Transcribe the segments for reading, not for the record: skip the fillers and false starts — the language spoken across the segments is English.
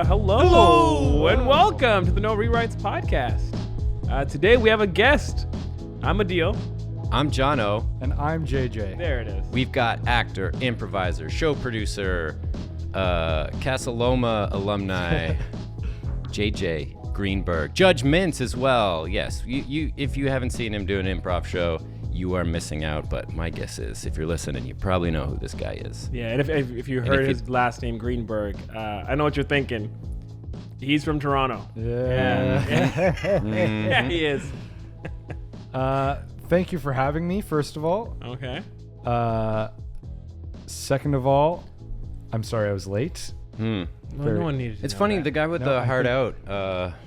Hello, and welcome to the No Rewrites podcast. Today we have a guest. I'm Adil. I'm Jono. And I'm J.J. There it is. We've got actor, improviser, show producer, Casa Loma alumni, J.J. Greenberg, Judge Mintz as well. Yes, you if you haven't seen him do an improv show, you are missing out. But my guess is, if you're listening, you probably know who this guy is. Yeah, and if you heard his last name, Greenberg, I know what you're thinking. He's from Toronto. Yeah. Yeah, he is. Thank you for having me, first of all. Okay. Second of all, I'm sorry I was late. Well, no one needed to It's know funny, that. the guy with the heart out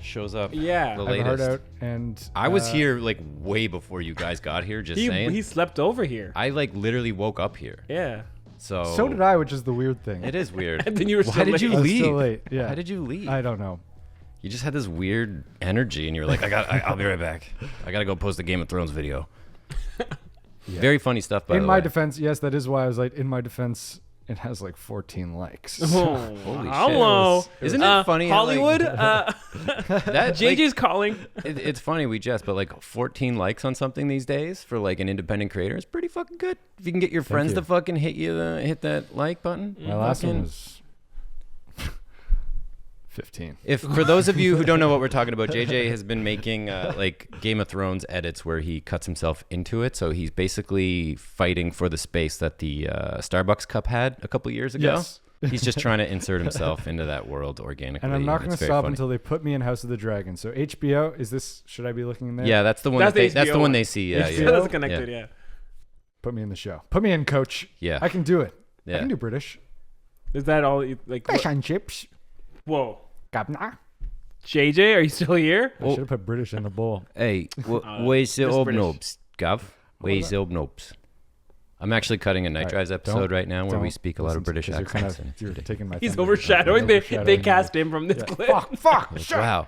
shows up. Yeah. the I have a latest. heart out, and I was here like way before you guys got here. Just saying. He slept over here. I like literally woke up here. Yeah. so did I, which is the weird thing. It is weird. And then you were Why still did late. you I was leave? still late. Yeah. How did you leave? I don't know. You just had this weird energy, and you were like, I'll be right back. I gotta go post a Game of Thrones video. Yeah. Very funny stuff, by In the my way. defense, yes, that is why I was late. In my defense, it has like 14 likes. Oh, Holy hello. shit. Isn't it funny how, like- Hollywood? That, JJ's calling. it's funny, we jest, but like 14 likes on something these days for like an independent creator is pretty fucking good. If you can get your friends you. to fucking hit that like button. My last one fucking- was 15. If for those of you who don't know what we're talking about, JJ has been making like Game of Thrones edits where he cuts himself into it. So he's basically fighting for the space that the Starbucks cup had a couple years ago. Yes. He's just trying to insert himself into that world organically. And I'm not going to It's very stop funny. until they put me in House of the Dragon. So HBO, should I be looking in there? Yeah, that's the one. That's the That's HBO the one one. they see. Yeah, HBO? yeah. That's connected, yeah. Put me in the show. Put me in, coach. Yeah. I can do it. Yeah. I can do British. Is that all? Like, Fish and chips. whoa. Gabna. JJ, are you still here? I should have put British in the bowl. Hey, where's the just British. obnobs, Gav? Where's the obnobs? I'm actually cutting a Night All right, Drives episode don't- right now where we don't speak a lot of listen British to- 'cause accents. You're taking my He's thunder. overshadowing. You're They overshadowing cast me. him from this Yeah. clip. Fuck. Shut up. Wow.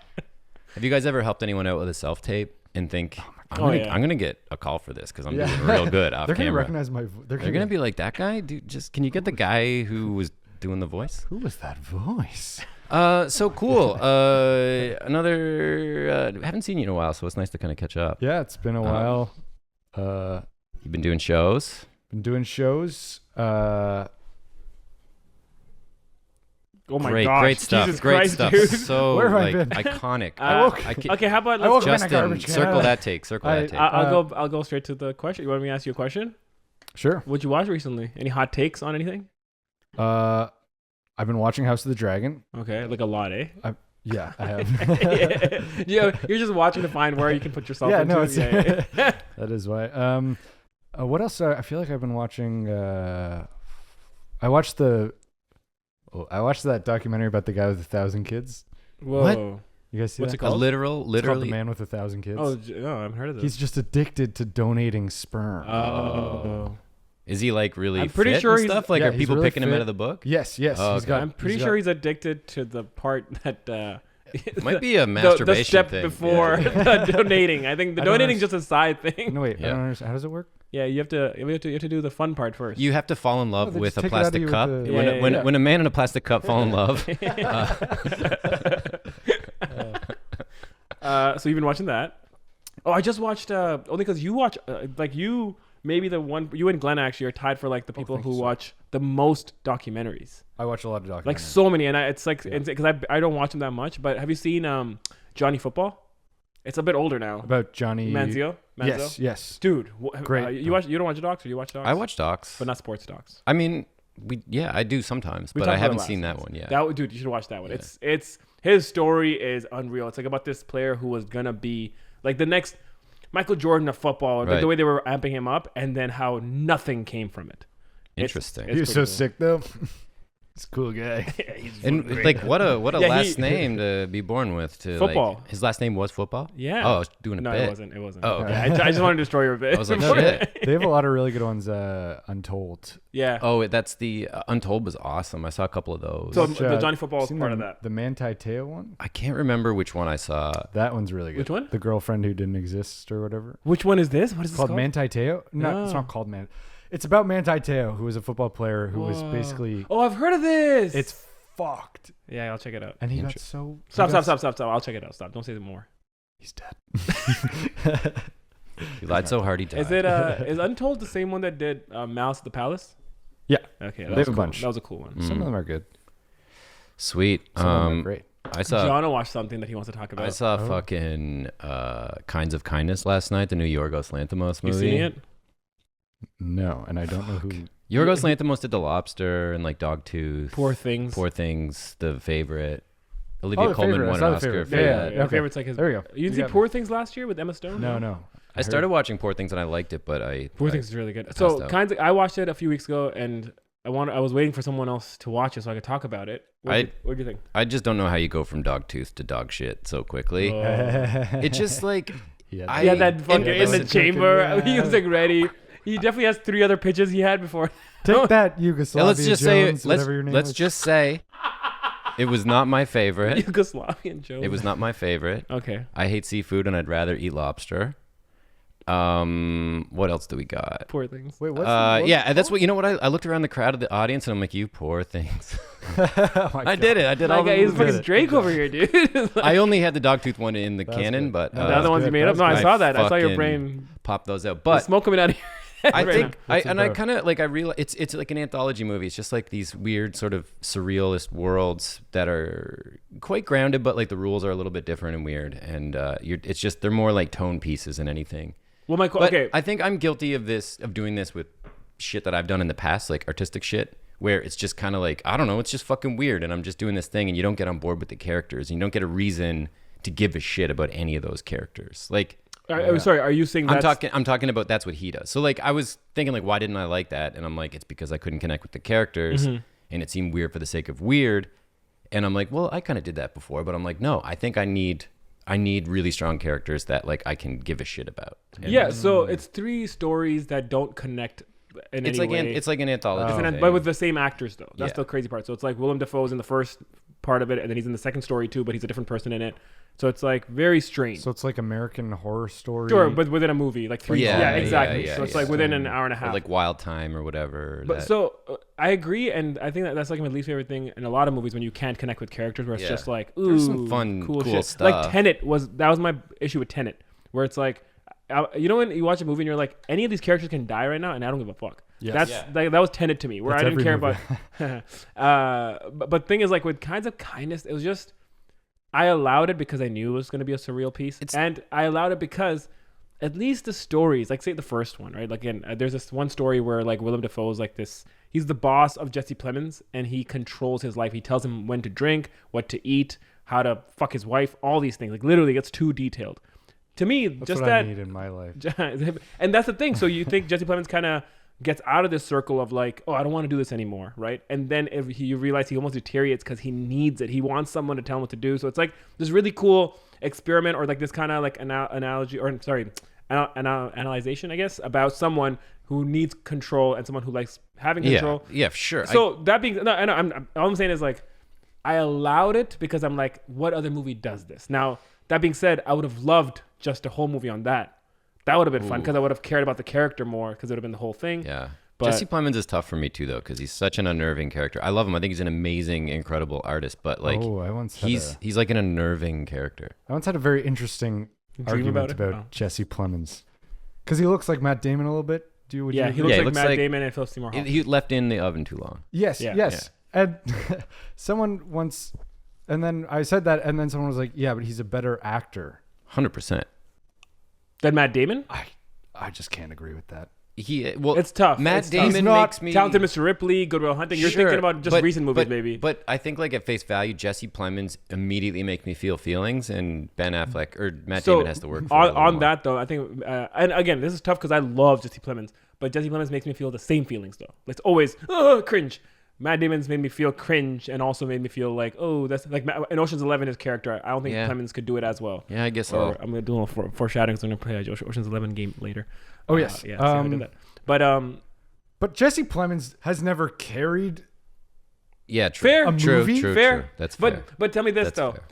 Have you guys ever helped anyone out with a self-tape and think, Oh, yeah. I'm gonna get a call for this because I'm Yeah. doing real good off They're gonna camera. recognize my. They're gonna be like, that guy, dude. Just can you get the guy who was doing the voice? Who was that voice? So cool. Another. Haven't seen you in a while, so it's nice to kind of catch up. Yeah, it's been a while. You've been doing shows. Been doing shows. Oh my great, gosh. great stuff. Jesus Great Christ, stuff. dude. So Where have I like been? iconic. Uh, Okay, how about I woke let's up in a Justin, garbage can. circle that take. Circle I- that take. I'll go straight to the question. You want me to ask you a question? Sure. What'd you watch recently? Any hot takes on anything? I've been watching House of the Dragon. Okay, like a lot, eh? Yeah, I have. Yeah, you're just watching to find where you can put yourself Yeah, into. no, it's yeah. that is why. What else? I feel like I've been watching. I watched that documentary about the guy with 1,000 kids. Whoa. You guys see What's that? it called? It's called literally. The Man with 1,000 Kids. Oh, no, I haven't heard of this. He's just addicted to donating sperm. Oh. Is he like really? I'm pretty fit sure and he's- stuff. Like, yeah, are he's people really picking him fit. out of the book? Yes. Oh, He's okay. got. I'm pretty sure he's addicted to the part that Might be a the masturbation step thing. before Yeah. the donating. I think the I don't donating is just a side thing. No wait. Yeah. I don't understand. How does it work? Yeah, you have to do the fun part first. You have to fall in love they with just a take it out of plastic you with cup. the- Yeah. When a man in a plastic cup fall in love. So you've been watching that? Oh, I just watched. Only because you watch, like you, maybe the one you and Glenn actually are tied for like the people thank who you, sir. watch the most documentaries. I watch a lot of documentaries. Like so many, and it's like Yeah. because I don't watch them that much. But have you seen Johnny Football? It's a bit older now. About Johnny Manziel. Yes. Dude, Great. you don't watch docs or you watch docs? I watch docs. but not sports docs. I mean, I do sometimes, We but talked I about haven't it seen last that one yet. Dude, you should watch that one. Yeah. It's his story is unreal. It's like about this player who was gonna be like the next Michael Jordan of football, like Right. the way they were amping him up, and then how nothing came from it. Interesting. He was pretty so cool. sick though. He's a cool guy. And like, what a Yeah, last name to be born with. To Football. Like, his last name was Football. Yeah. Oh, I was doing a No, bit. it wasn't. It wasn't. Oh, okay. Yeah, I just wanted to destroy your bit. I was like, before- shit. They have a lot of really good ones. Untold. Yeah. Oh, that's the Untold was awesome. I saw a couple of those. So Which, the Johnny Football is seen part the, of that. The Manti Te'o one. I can't remember which one I saw. That one's really good. Which one? The girlfriend who didn't exist or whatever. Which one is this? What is It's this called Manti Te'o. No, it's No. not called Man. It's about Manti Te'o, who was a football player who was Whoa. basically. Oh, I've heard of this. It's fucked. Yeah, I'll check it out. And he got so... Stop. I'll check it out. Stop. Don't say more. He's dead. You lied so hard he died. Is it is Untold the same one that did Mouse at the Palace? Yeah. Okay. They have a bunch. That was a cool one. Some of them are good. Sweet. Some of them are great. I saw John watched something that he wants to talk about. I saw fucking Kinds of Kindness last night, the new Yorgos Lanthimos movie. You seen it? No, and I don't know who... Yorgos Lanthimos did The Lobster and like Dogtooth. Poor Things. Poor Things, The Favorite. Olivia The Colman Favorite. won I an saw The Oscar Favorite. for Yeah, that. yeah. Okay. Favorite's like his. There we go. You didn't see Poor Things last year with Emma Stone? No. I started watching Poor Things and I liked it, but Poor Things is really good. So out. I watched it a few weeks ago, and I was waiting for someone else to watch it so I could talk about it. What do you think? I just don't know how you go from Dogtooth to dog shit so quickly. It's just like Yeah, that fucking in the chamber. Yeah. He was like ready. He definitely has 3 other pitches he had before. Take that, Yugoslavia let's just Jones, say whatever your name let's is. just say it was not my favorite. Yugoslavian Joe. It was not my favorite. Okay. I hate seafood and I'd rather eat lobster. What else do we got? Poor Things. Wait, what's Yeah, that's what you know. What I looked around the crowd of the audience and I'm like, you poor things. Oh my I God. did it. I did all Like, the he's movies. fucking Drake over here, dude. I only had the Dogtooth one in the canon, good. but the other ones you good. made up. No, I I saw that. I saw your fucking brain. pop those out. But But smoke coming out of your head I right think now. I kind of like I realize it's like an anthology movie. It's just like these weird sort of surrealist worlds that are quite grounded, but like the rules are a little bit different and weird. And it's just they're more like tone pieces than anything. Well, But okay. I think I'm guilty of doing this with shit that I've done in the past, like artistic shit, where it's just kind of like, I don't know, it's just fucking weird. And I'm just doing this thing and you don't get on board with the characters. And you don't get a reason to give a shit about any of those characters. Like, Sorry, are you saying I'm that's... I'm talking about that's what he does. So like, I was thinking like, why didn't I like that? And I'm like, it's because I couldn't connect with the characters and it seemed weird for the sake of weird. And I'm like, well, I kind of did that before, but I'm like, no, I think I need really strong characters that like I can give a shit about. And Yeah, so it's 3 stories that don't connect in it's any like way. it's like an anthology, thing. But with the same actors, though. That's Yeah. the crazy part. So it's like Willem Dafoe's in the first part of it, and then he's in the second story too, but he's a different person in it. So it's like very strange. So it's like American Horror Story. Sure, but within a movie, like 3. Yeah, exactly. yeah, so it's yeah. like within an hour and a Or half. like Wild Time or whatever. But so I agree, and I think that's like my least favorite thing in a lot of movies when you can't connect with characters, where it's Yeah. just like, ooh, There's some fun, cool shit. stuff. Like Tenet was my issue with Tenet, where it's like, you know when you watch a movie and you're like, any of these characters can die right now, and I don't give a fuck. Yes. That's Yeah. like, that was Tenet to me, where That's I didn't every care about. But thing is, like with Kinds of Kindness, it was just I allowed it because I knew it was going to be a surreal piece, and I allowed it because at least the stories, like say the first one, right? Like again, there's this one story where like Willem Dafoe is like this. He's the boss of Jesse Plemons, and he controls his life. He tells him when to drink, what to eat, how to fuck his wife, all these things. Like literally, it's too detailed. To me, That's just what that. I need in my life. And that's the thing. So you think Jesse Plemons kind of gets out of this circle of like, oh, I don't want to do this anymore, right? And then if you realize he almost deteriorates because he needs it. He wants someone to tell him what to do. So it's like this really cool experiment, or like this kind of like analogy, or sorry, analyzation, I guess, about someone who needs control and someone who likes having control. Yeah, sure. So that being no, all I'm saying is like, I allowed it because I'm like, what other movie does this? Now that being said, I would have loved just a whole movie on that. That would have been fun because I would have cared about the character more because it would have been the whole thing. Yeah. But- Jesse Plemons is tough for me too, though, because he's such an unnerving character. I love him. I think he's an amazing, incredible artist, but like, I once had he's like an unnerving character. I once had a very interesting Dream argument about it? about Jesse Plemons, because he looks like Matt Damon a little bit. Would Yeah, you he agree? looks Yeah, like Matt Damon and Philip Seymour Hoffman. He left in the oven too long. Yes, Yeah. yes. And someone once, and then I said that, and then someone was like, "Yeah, but he's a better actor." 100%. Then Matt Damon? I just can't agree with that. It's tough. Matt It's tough. Damon He's not makes me Talented Mr. Ripley, Good Will Hunting. You're Sure, thinking about just recent movies, maybe. But I think like at face value, Jesse Plemons immediately makes me feel feelings, and Ben Affleck or Matt Damon has to work for it a little on more. that though. I think, and again, this is tough because I love Jesse Plemons, but Jesse Plemons makes me feel the same feelings though. It's always cringe. Matt Damon's made me feel cringe and also made me feel like, oh, that's like in Ocean's 11, his character. I don't think Yeah. Plemons could do it as well. Yeah, I guess Or so. I'm gonna do a little foreshadowing because I'm gonna play Ocean's 11 game later. Oh yes, yeah. See how I did that. But Jesse Plemons has never carried. Yeah, true. fair, A True, movie? true, fair. true. That's fair. But tell me this That's though. fair.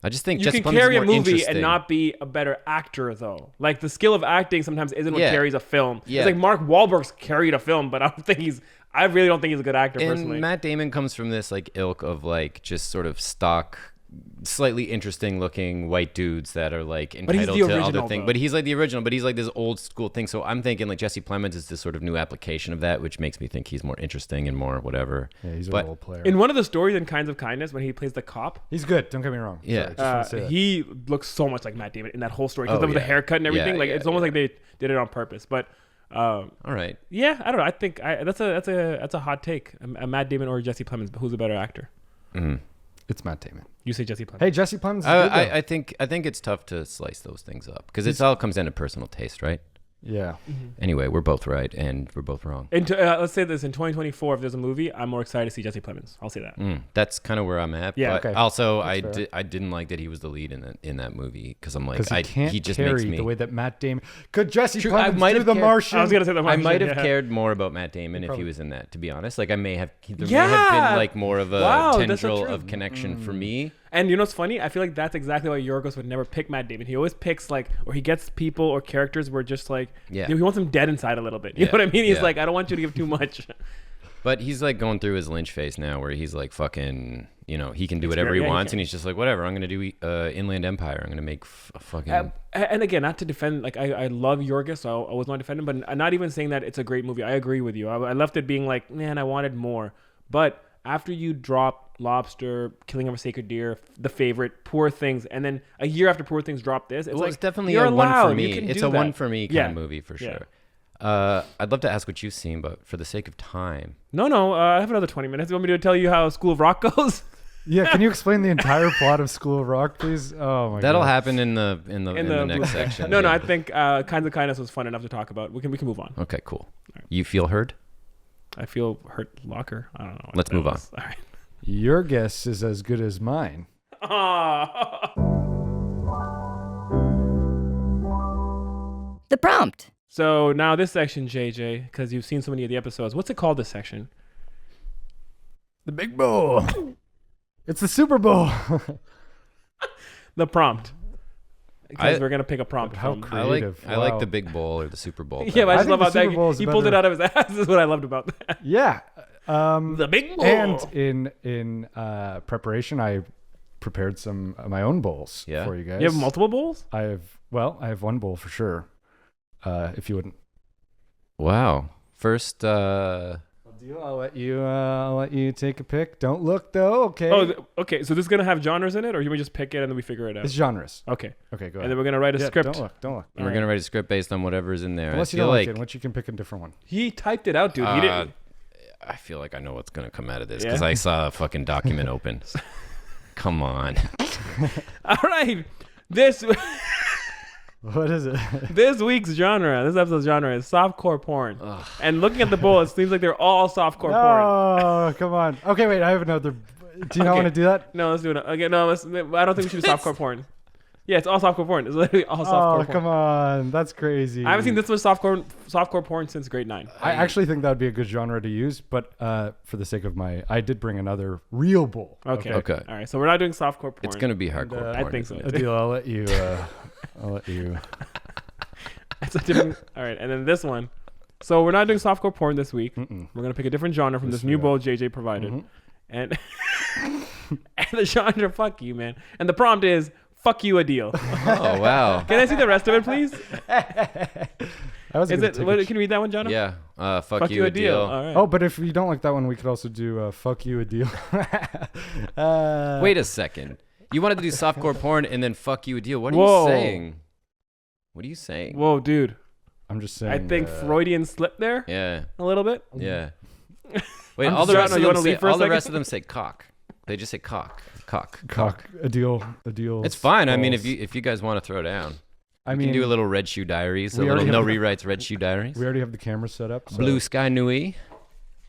I just think You Jesse can Plemons carry is a more movie interesting. and not be a better actor, though. Like the skill of acting sometimes isn't what Yeah. carries a film. Yeah. It's like Mark Wahlberg's carried a film, but I don't think he's. I really don't think he's a good actor, personally. And Matt Damon comes from this like ilk of like just sort of stock, slightly interesting looking white dudes that are like entitled to other things. But he's like the original, but he's like this old school thing. So I'm thinking like Jesse Plemons is this sort of new application of that, which makes me think he's more interesting and more whatever. Yeah, he's a role player. In one of the stories in Kinds of Kindness, when he plays the cop, he's good. Don't get me wrong. Yeah, he looks so much like Matt Damon in that whole story because of the haircut and everything. It's almost like they did it on purpose. But all right, yeah, I don't know. I think that's a hot take. A Matt Damon or Jesse Plemons, who's a better actor? Mm-hmm. It's Matt Damon. You say Jesse Plemons. Hey, Jesse Plemons. I think it's tough to slice those things up because it all comes down to personal taste, right? Yeah. Mm-hmm. Anyway, we're both right and we're both wrong. And let's say this: in 2024, if there's a movie, I'm more excited to see Jesse Plemons. I'll say that. That's kind of where I'm at. Yeah. But also, I didn't like that he was the lead in that movie because I'm like, he just makes me the way that Matt Damon could. Jesse True, Plemons do The Martian. I was gonna say The Martian. I might have cared more about Matt Damon if he was in that. To be honest, like there may have been like more of a tendril of connection for me. And you know what's funny? I feel like that's exactly why Yorgos would never pick Matt Damon. He always picks or he gets people or characters where just like, he wants them dead inside a little bit. You know what I mean? He's like, I don't want you to give too much. But he's like going through his Lynch phase now where he's like fucking, he can do whatever he wants. And he's just like, whatever, I'm going to do Inland Empire. I'm going to make a fucking... and again, not to defend, like I love Yorgos, so I was not defending, but I'm not even saying that it's a great movie. I agree with you. I left it being like, man, I wanted more. But after you drop Lobster, Killing of a Sacred Deer, The Favorite, Poor Things, and then a year after Poor Things dropped this, it's definitely a one for me. It's a one for me kind of movie for sure. I'd love to ask what you've seen, but for the sake of time. No, I have another 20 minutes. You want me to tell you how School of Rock goes? Yeah, can you explain the entire plot of School of Rock, please? Oh my god. That'll happen in the next section. No, I think Kinds of Kindness was fun enough to talk about. We can move on. Okay, cool. Right. You feel heard? I feel hurt locker. I don't know. Let's move on. All right. Your guess is as good as mine. The prompt. So now this section, JJ, because you've seen so many of the episodes, what's it called, this section? The Big Bowl. It's the Super Bowl. The prompt. Because we're going to pick a prompt. How creative. I like the Big Bowl or the Super Bowl. Yeah, but I just love how he pulled it out of his ass. This is what I loved about that. Yeah. The Big Bowl. And in preparation, I prepared some of my own bowls for you guys. You have multiple bowls? I have one bowl for sure. If you wouldn't. Wow. First, I'll let you take a pick. Don't look though. Okay. Oh, okay. So this is gonna have genres in it, or you may just pick it and then we figure it out. It's genres. Okay. Okay. Go ahead. And then we're gonna write a script. Don't look. We're gonna write a script based on whatever's in there. Unless you don't like it, unless you can pick a different one. He typed it out, dude. He didn't. I feel like I know what's gonna come out of this because I saw a fucking document open. Come on. All right. This. What is it? This episode's genre is softcore porn. Ugh. And looking at the bowl, it seems like they're all softcore porn. Oh, come on. Okay, wait. I have another. Do you not want to do that? No, let's do it. Okay, no, I don't think we should do softcore porn. Yeah, it's all softcore porn. It's literally all softcore porn. Oh, come on. That's crazy. I haven't seen this much softcore porn since grade 9. I actually think that would be a good genre to use, but for the sake of I did bring another real bowl. Okay. All right, so we're not doing softcore porn. It's going to be hardcore porn. I think so. Adil, I'll let you. That's a different. All right, and then this one. So we're not doing softcore porn this week. We're going to pick a different genre from this new bowl JJ provided. And the genre, fuck you, man. And the prompt is, fuck you, Adil. Oh, wow. Can I see the rest of it, please? Can you read that one, Jonathan? Yeah. Fuck you, Adil. All right. Oh, but if you don't like that one, we could also do fuck you, Adil. Wait a second. You wanted to do softcore porn and then fuck you, Adil. What are you saying? What are you saying? Whoa, dude. I'm just saying. I think Freudian slip there. Yeah. A little bit. Yeah. Wait, all the rest of them say cock. They just say cock. Adil. It's fine. I mean, if you guys want to throw down, we can do a little Red Shoe Diaries, a little No Rewrites Red Shoe Diaries. We already have the camera set up. So. Blue Sky Nui.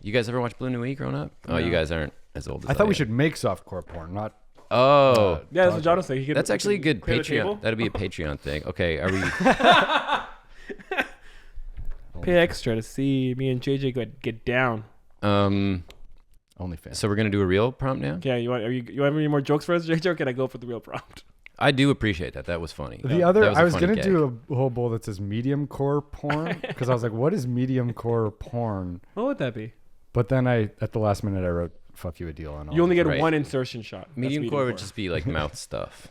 You guys ever watch Blue Nui growing up? No. Oh, you guys aren't as old as I thought we should make softcore porn, not. Oh. Yeah, that's what John was saying. That's actually a good Patreon. That'd be a Patreon thing. Okay, are we... Pay extra to see me and JJ get down. OnlyFans. So we're gonna do a real prompt now? Yeah, you have any more jokes for us, JJ, or can I go for the real prompt? I do appreciate that. That was funny. I was gonna do a whole bowl that says medium core porn because I was like, what is medium core porn? What would that be? But then at the last minute, I wrote "fuck you" a deal on all. You only get Right. one insertion shot. That's Medium core would core. just be like mouth stuff.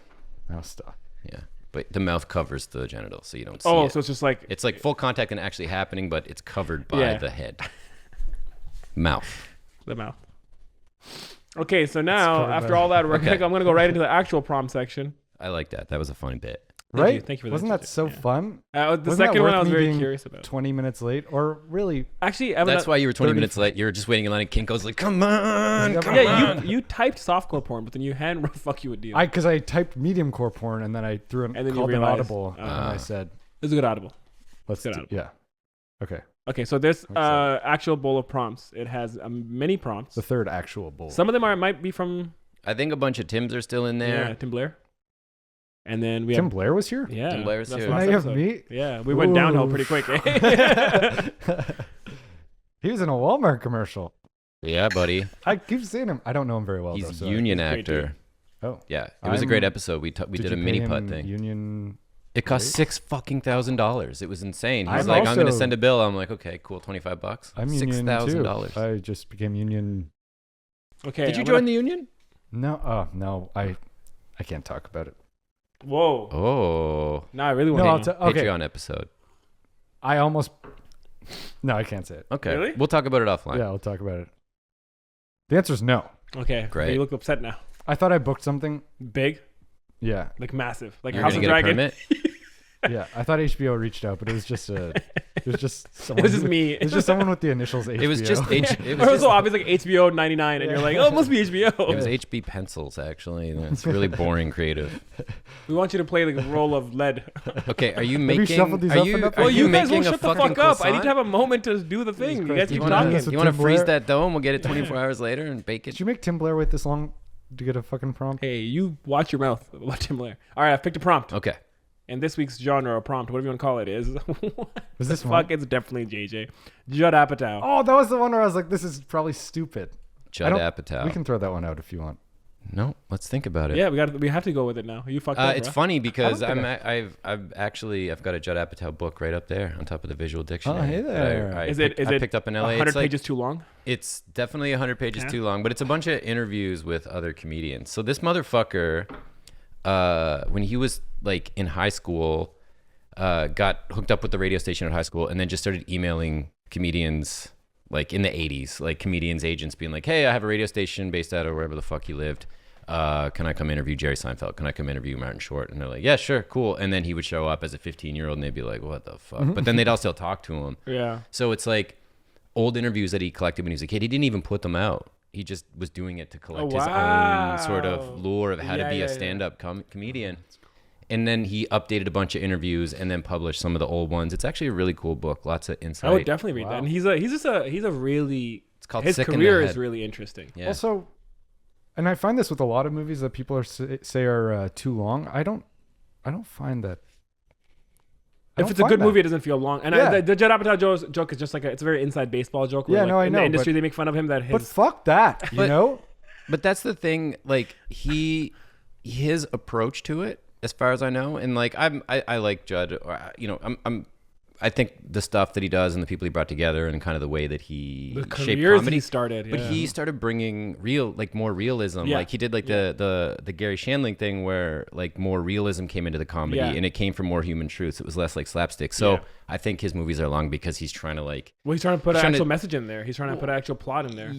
mouse stuff. Yeah, but the mouth covers the genitals, so you don't see Oh, it. so it's just like It's like full contact and actually happening, but it's covered by the head. Mouth. the mouth. Okay, so now covered after by- all that, Okay. I'm gonna go right into the actual prompt section. I like that. That was a funny bit. Right? Thank you for that, Wasn't that JJ. so Yeah. fun? The Wasn't second that one I worth was me very being curious about. 20 minutes late, or really? Actually, Evan, That's why you were 20 30 minutes late. You were just waiting in line, and Kinko's like, "Come on, Yeah, come yeah, on." you typed softcore porn, but then you hand wrote "fuck you" a deal. Because I typed medium core porn and then I threw an And then you called an realized, audible and I said, It's a good audible. "Let's Good do, audible. yeah, okay." Okay, so this Makes sense. actual bowl of prompts. It has many prompts. The third actual bowl. Some of them might be from I think a bunch of Tims are still in there. Tim Blair. And then we Tim have Blair was here. yeah, Tim Blair's that's here. last Now you have episode. me. Yeah, we went downhill pretty quick. He was in a Walmart commercial. Yeah, buddy. I keep seeing him. I don't know him very well. He's though, a so union He's great, actor. Oh, Yeah, it was a great I'm- episode. We did you a pay mini putt him thing. Union. It cost rate? $6,000. It was insane. He's I'm like, "I'm gonna also- send a bill." I'm like, "Okay, cool, $25." I'm union $6,000. too. I just became union. Okay. Did you I'm join gonna- the union? No, oh no, I can't talk about it. Whoa. Oh, No, I really want No, to. I'll okay. Patreon episode. I almost. No, I can't say it. Okay, Really? we'll talk about it offline. Yeah, I'll talk about it. The answer is no. Okay. Great. You look upset now. I thought I booked something. Big, Yeah, like massive, like You're House gonna of get a Dragon. permit. yeah. I thought HBO reached out, but it was just It someone. was just me. It was just someone with the initials HBO. It was just It It was was just, so obvious, like HBO 99, and you're like, oh, it must be HBO. it was HB pencils actually. It's really boring creative. We want you to play the role of lead. Okay, are you you making? shuffled these Are up you? enough? Are Well, you guys making won't a shut the fucking fuck up. I need croissant? to have a moment to do the thing. You guys Christ, keep you wanna- talking. That's You what want to Tim freeze Blair- that dough and we'll get it 24 hours later and bake it? Did you make Tim Blair wait this long to get a fucking prompt? Hey, you watch your mouth. Watch him Blair. All right, I've picked a prompt. Okay. And this week's genre or prompt, whatever you want to call it, is Was this fuck. one? It's definitely JJ. Judd Apatow. Oh, that was the one where I was like, "This is probably stupid." Judd don't- Apatow. We can throw that one out if you want. No, let's think about it. Yeah, we have to go with it now. You fucked up. It's bro. funny because I don't I've got a Judd Apatow book right up there on top of the visual dictionary. hey that there. I Is it picked up in LA. 100 It's like, pages too long? It's definitely 100 pages Yeah. too long, but it's a bunch of interviews with other comedians. So this motherfucker, when he was like in high school, got hooked up with the radio station at high school and then just started emailing comedians like in the 80s, like comedians agents being like, "Hey, I have a radio station based out of wherever the fuck you lived. Can I come interview Jerry Seinfeld? Can I come interview Martin Short?" And they're like, "Yeah, sure, cool." And then he would show up as a 15-year-old and they'd be like, "What the fuck?" But then they'd all still talk to him. Yeah. So it's like old interviews that he collected when he was a kid. He didn't even put them out. He just was doing it to collect his own sort of wow. lure of how Yeah, to be yeah, a yeah. stand-up comedian. And then he updated a bunch of interviews and then published some of the old ones. It's actually a really cool book. Lots of insight. I would definitely read Wow. that. And he's a really It's called his Sick in the career Head. is really interesting. Yeah. Also, and I find this with a lot of movies that people say are too long. I don't find that. I If don't it's a find good that. movie, it doesn't feel long. And Yeah. the Judd Apatow joke is just like it's a very inside baseball joke. Where Yeah, like, no, I in know, the but- industry, they make fun of him that But his fuck that, you But- know. But that's the thing, like his approach to it, as far as I know, and like I like Judd, or you know, I think the stuff that he does and the people he brought together and kind of the way that he the shaped careers comedy. he started. But yeah. he started bringing more realism. Yeah. Like he did like the Gary Shandling thing where like more realism came into the comedy Yeah. and it came from more human truths. It was less like slapstick. So Yeah. I think his movies are long because he's trying to like, Well, he's trying to put an trying to- actual message in there. He's trying to put an actual plot in there.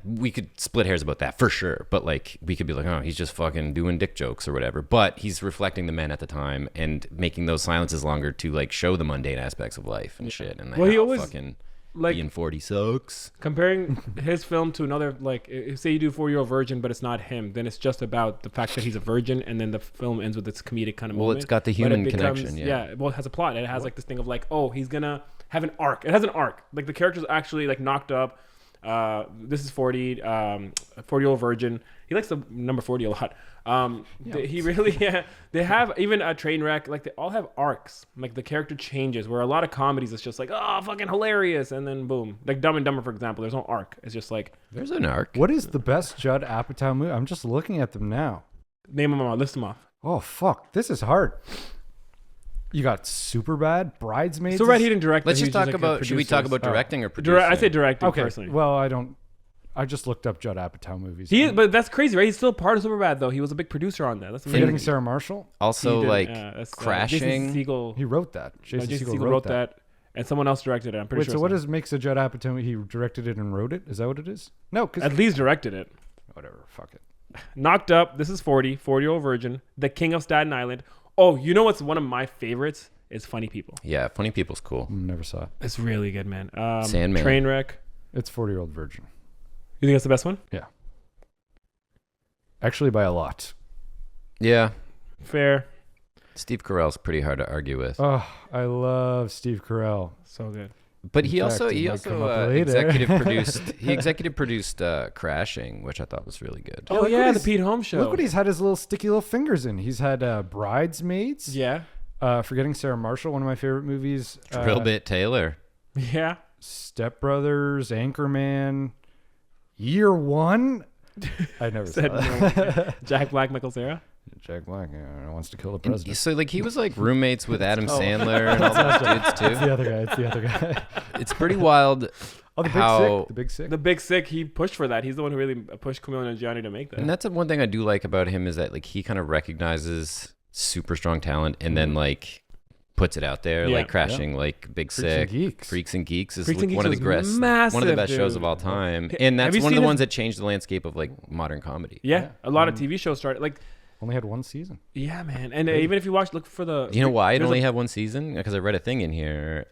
we could split hairs about that for sure. But like we could be like, oh, he's just fucking doing dick jokes or whatever. But he's reflecting the men at the time and making those silences longer to like show the mundane aspects of life and shit. And Well, he how always, fucking Like being 40 sucks. comparing his film to another, like say you do 4-Year-Old Virgin, but it's not him, then it's just about the fact that he's a virgin, and then the film ends with its comedic kind of Well, moment. it's got the But human it becomes- connection. Yeah. well, it has a plot. It has like this thing of like, oh, he's gonna have an arc. It has an arc. Like the character's actually like knocked up. This is 40, 40-Year-Old Virgin. He likes the number 40 a lot. He really, they have even a train wreck. Like they all have arcs. Like the character changes. Where a lot of comedies, it's just like, oh, fucking hilarious, and then boom. Like Dumb and Dumber, for example. There's no arc. It's just like There's an arc. What is the best Judd Apatow movie? I'm just looking at them now. name them all, list them off. Oh fuck, this is hard. You got Superbad, Bridesmaids. So right, he didn't direct. Let's but just he was talk like a about. Should we talk producer. about directing or producing? I say directing Okay. personally. Well, I just looked up Judd Apatow movies. But that's crazy, right? He's still part of Superbad, though. He was a big producer on that. That's Forgetting amazing. Sarah Marshall. Also, He did, like that's, Crashing. Jason Segel. He wrote that. Jason Jason Segel Segel wrote that, and someone else directed it. I'm pretty Wait, sure. so what makes a Judd Apatow movie? He directed it and wrote it? Is that what it is? No, because At least directed it. whatever. Fuck it. Knocked Up. This is 40-Year-Old Virgin. The King of Staten Island. Oh, you know what's one of my favorites? Is Funny People. Yeah, Funny People's cool. Never saw it. It's really good, man. Sandman. Trainwreck. It's 40-Year-Old Virgin. You think that's the best one? Yeah. Actually, by a lot. Yeah, Fair. Steve Carell's pretty hard to argue with. Oh, I love Steve Carell. So good. But In he fact, also it he might also come up later. executive produced Crashing, which I thought was really good. Oh, look what yeah, the he's- Pete Holmes show. Look what he's had his little sticky little fingers in. He's had Bridesmaids. Yeah. Forgetting Sarah Marshall, one of my favorite movies. Drill Bit Taylor. Yeah. Step Brothers, Anchorman, Year One. I never saw Said that. no. Jack Black, Michael Cera. Jack Black wants to kill the And president. so like he was like roommates with Adam Sandler and all those dudes It's too. the other guy. It's the other guy. It's pretty wild. Oh, the Big How- Sick. The Big Sick. The Big Sick, he pushed for that. He's the one who really pushed Kumail Nanjiani to make that. And that's one thing I do like about him is that like he kind of recognizes super strong talent and then like puts it out there, Yeah. like Crashing, like Big Freaks and Sick. Geeks. Freaks and Geeks is Freaks and one of the Geeks was best, one of the massive, best shows dude. of all time, and that's you one of seen the his- ones that changed the landscape of like modern comedy. Yeah. A lot of Mm. TV shows started. Like, Only had one season. yeah, man. And even if you look for the. You know why it there's only a had one season? Because I read a thing in here.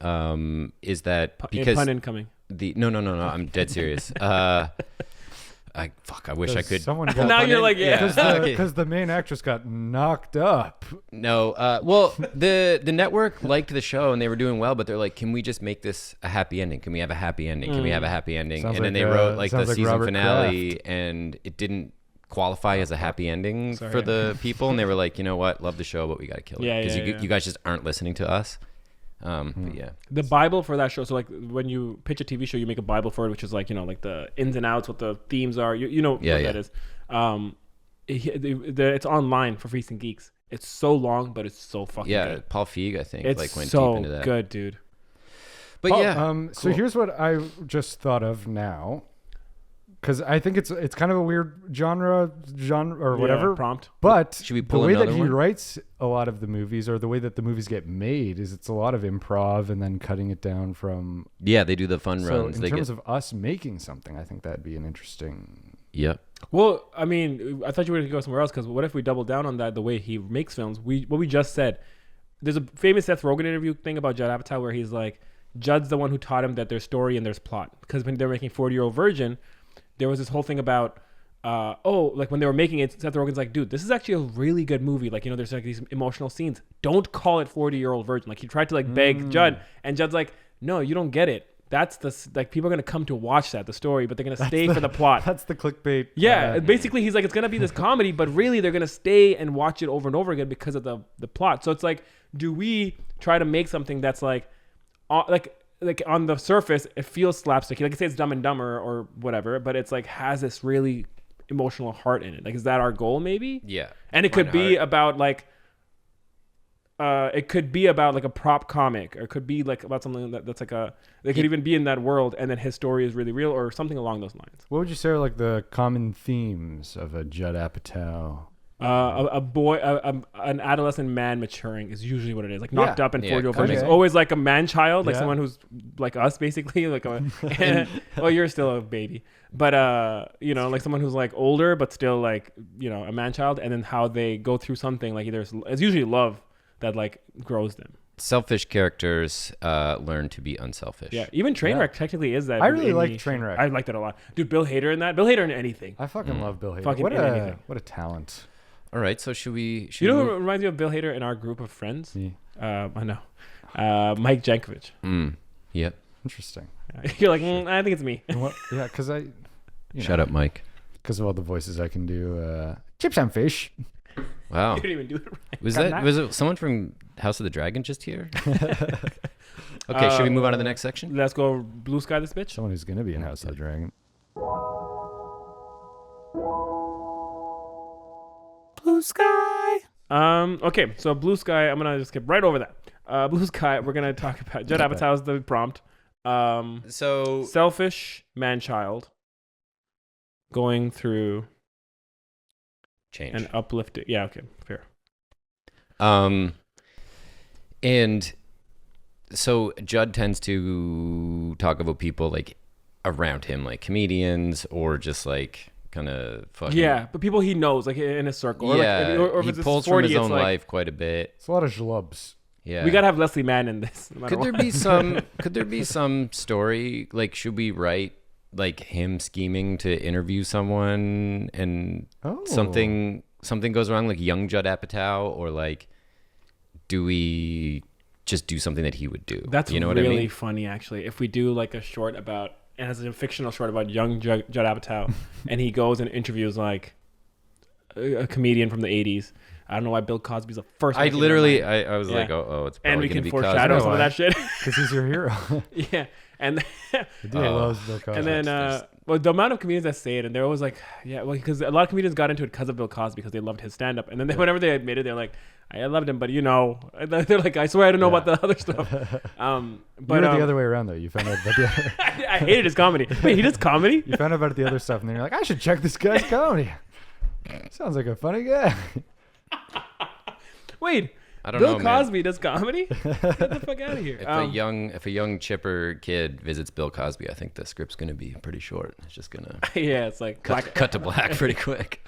Is that because pun incoming. no, I'm dead serious. I wish I could. Someone got Now you're like, yeah. because the main actress got knocked up. No, well, the network liked the show and they were doing well, but they're like, can we just make this a happy ending? Can we have a happy ending? Can we have a happy ending? Sounds and then like, they wrote like the sounds like season Robert finale, and it didn't qualify as a happy ending Sorry. for the people, and they were like, you know what, love the show, but we gotta kill it Yeah, because yeah. you guys just aren't listening to us. But yeah, The Bible for that show. So, like, when you pitch a TV show, you make a Bible for it, which is like, like the ins and outs, what the themes are. You know Yeah, what yeah. that is. It's online for Freaks and Geeks. It's so long, but it's so fucking yeah. good. Paul Feig, I think, It's like went so deep into that. good, dude. But Oh, yeah, So cool. here's what I just thought of now, because I think it's kind of a weird genre or whatever. Yeah, prompt. But Should we the pull way that another he one? writes a lot of the movies, or the way that the movies get made, is it's a lot of improv and then cutting it down from. yeah, they do the fun So runs. in They terms get of us making something, I think that'd be an interesting. yep. Well, I mean, I thought you were going to go somewhere else, because what if we double down on that, the way he makes films? What we just said. There's a famous Seth Rogen interview thing about Judd Apatow where he's like, Judd's the one who taught him that there's story and there's plot. Because when they were making 40-Year-Old Virgin, there was this whole thing about, like when they were making it, Seth Rogen's like, dude, this is actually a really good movie. Like, there's like these emotional scenes. Don't call it 40-Year-Old Virgin. Like, he tried to like beg Judd, and Judd's like, no, you don't get it. That's like, people are going to come to watch the story, but they're going to stay for the plot. That's the clickbait. Yeah, basically he's like, it's gonna be this comedy, but really they're gonna stay and watch it over and over again because of the plot. So it's like, do we try to make something that's like on the surface it feels slapsticky, like I say it's Dumb and Dumber or whatever, but it's like has this really emotional heart in it. Like, is that our goal maybe? Yeah. And it could Fun be heart. about like. It could be about like a prop comic, or it could be like about something that's like they could even be in that world, and then his story is really real, or something along those lines. What would you say are like the common themes of a Judd Apatow? An adolescent man maturing is usually what it is. Like Knocked Yeah. Up and Yeah, 40-Year-Old coming- Virgin. It's always like a man child, like Yeah. someone who's like us, basically. Like, well, you're still a baby, but like someone who's like older, but still like a man child, and then how they go through something like it's usually love that like grows them. Selfish characters learn to be unselfish. Yeah, even Trainwreck technically is that. I really in like niche. Trainwreck. I like that a lot, dude. Bill Hader in that. Bill Hader in anything. I fucking love Bill Hader. Fucking What in anything. a talent. All right, so should we? You know who reminds me of Bill Hader in our group of friends? Me. I know, Mike Jankovic. Yep. Interesting. You're like, I think it's me. And what, yeah, because Shut up, Mike. because of all the voices I can do. Chips and fish. Wow. You didn't even do it right. Was it someone from House of the Dragon just here? Okay, should we move on to the next section? Let's go blue sky this bitch. Someone who's gonna be in House of the Dragon. Blue sky. Okay, so Blue Sky, I'm gonna just skip right over that. Blue Sky, we're gonna talk about Judd Apatow's the prompt. So Selfish man-child going through change. and uplifting. Yeah, okay, fair. And so Judd tends to talk about people like around him, like comedians or just like kind of fucking. Yeah, but people he knows, like in his circle. Yeah, or if he it's pulls 40, from his it's own like, life quite a bit. It's a lot of schlubs. Yeah, we gotta have Leslie Mann in this. No matter Could there what. be some? Could there be some story? Like, should we write like him scheming to interview someone and something goes wrong, like young Judd Apatow, or like, do we just do something that he would do? That's you know really what I mean? funny, actually. If we do like a short about, and it's a fictional short about young Judd Apatow, and he goes and interviews like a comedian from the 80s. I don't know why Bill Cosby's the first one. I literally, I was like, it's probably and we gonna can be foreshadow Cosby. some of that shit. Because he's your hero. Yeah, and The dude loves Bill Cosby. and then well, the amount of comedians that say it, and they're always like, yeah, well, because a lot of comedians got into it because of Bill Cosby because they loved his stand up, and then whenever they admit it, they're like, I loved him, but you know, they're like, I swear I don't know about the other stuff. But you were the other way around though. You found out about the other. I hated his comedy. Wait, he does comedy? You found out about the other stuff, and then you're like, I should check this guy's comedy. Sounds like a funny guy. Wait, I don't Bill know, man. Cosby does comedy? Get the fuck out of here. If a young chipper kid visits Bill Cosby, I think the script's gonna be pretty short. It's just gonna Yeah, it's like cut to black pretty quick.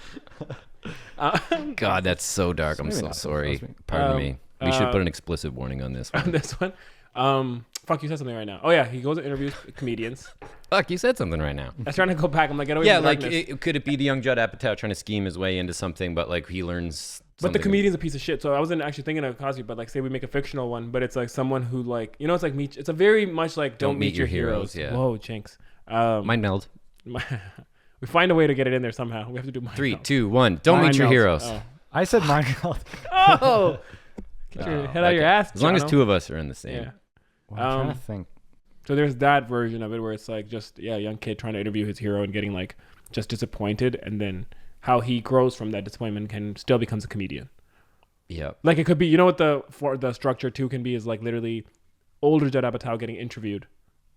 God, that's so dark. I'm so sorry. Pardon me. We should put an explicit warning on this one. on this one. Fuck, you said something right now. Oh yeah, he goes and interviews comedians. Fuck, you said something right now. I was trying to go back. I'm like, get away Yeah, from the like darkness. could it be the young Judd Apatow trying to scheme his way into something, but like he learns. But the something- comedian's a piece of shit. So I wasn't actually thinking of Cosby, but like, say we make a fictional one, but it's like someone who like, you know, it's like meet. It's a very much like don't meet your heroes. Yeah. Whoa, chinks. Mind meld. We find a way to get it in there somehow. We have to do mind 3, meld. 2, 1. Don't Mind meet your meld. heroes. Oh. I said mind meld. Oh! Get your head out of your ass. As long as Jono. two of us are in the same. Yeah. Well, I'm trying to think. So there's that version of it where it's like just a young kid trying to interview his hero and getting like just disappointed, and then how he grows from that disappointment can still becomes a comedian. Yeah. Like it could be, you know what the structure too can be is like literally older Judd Apatow getting interviewed,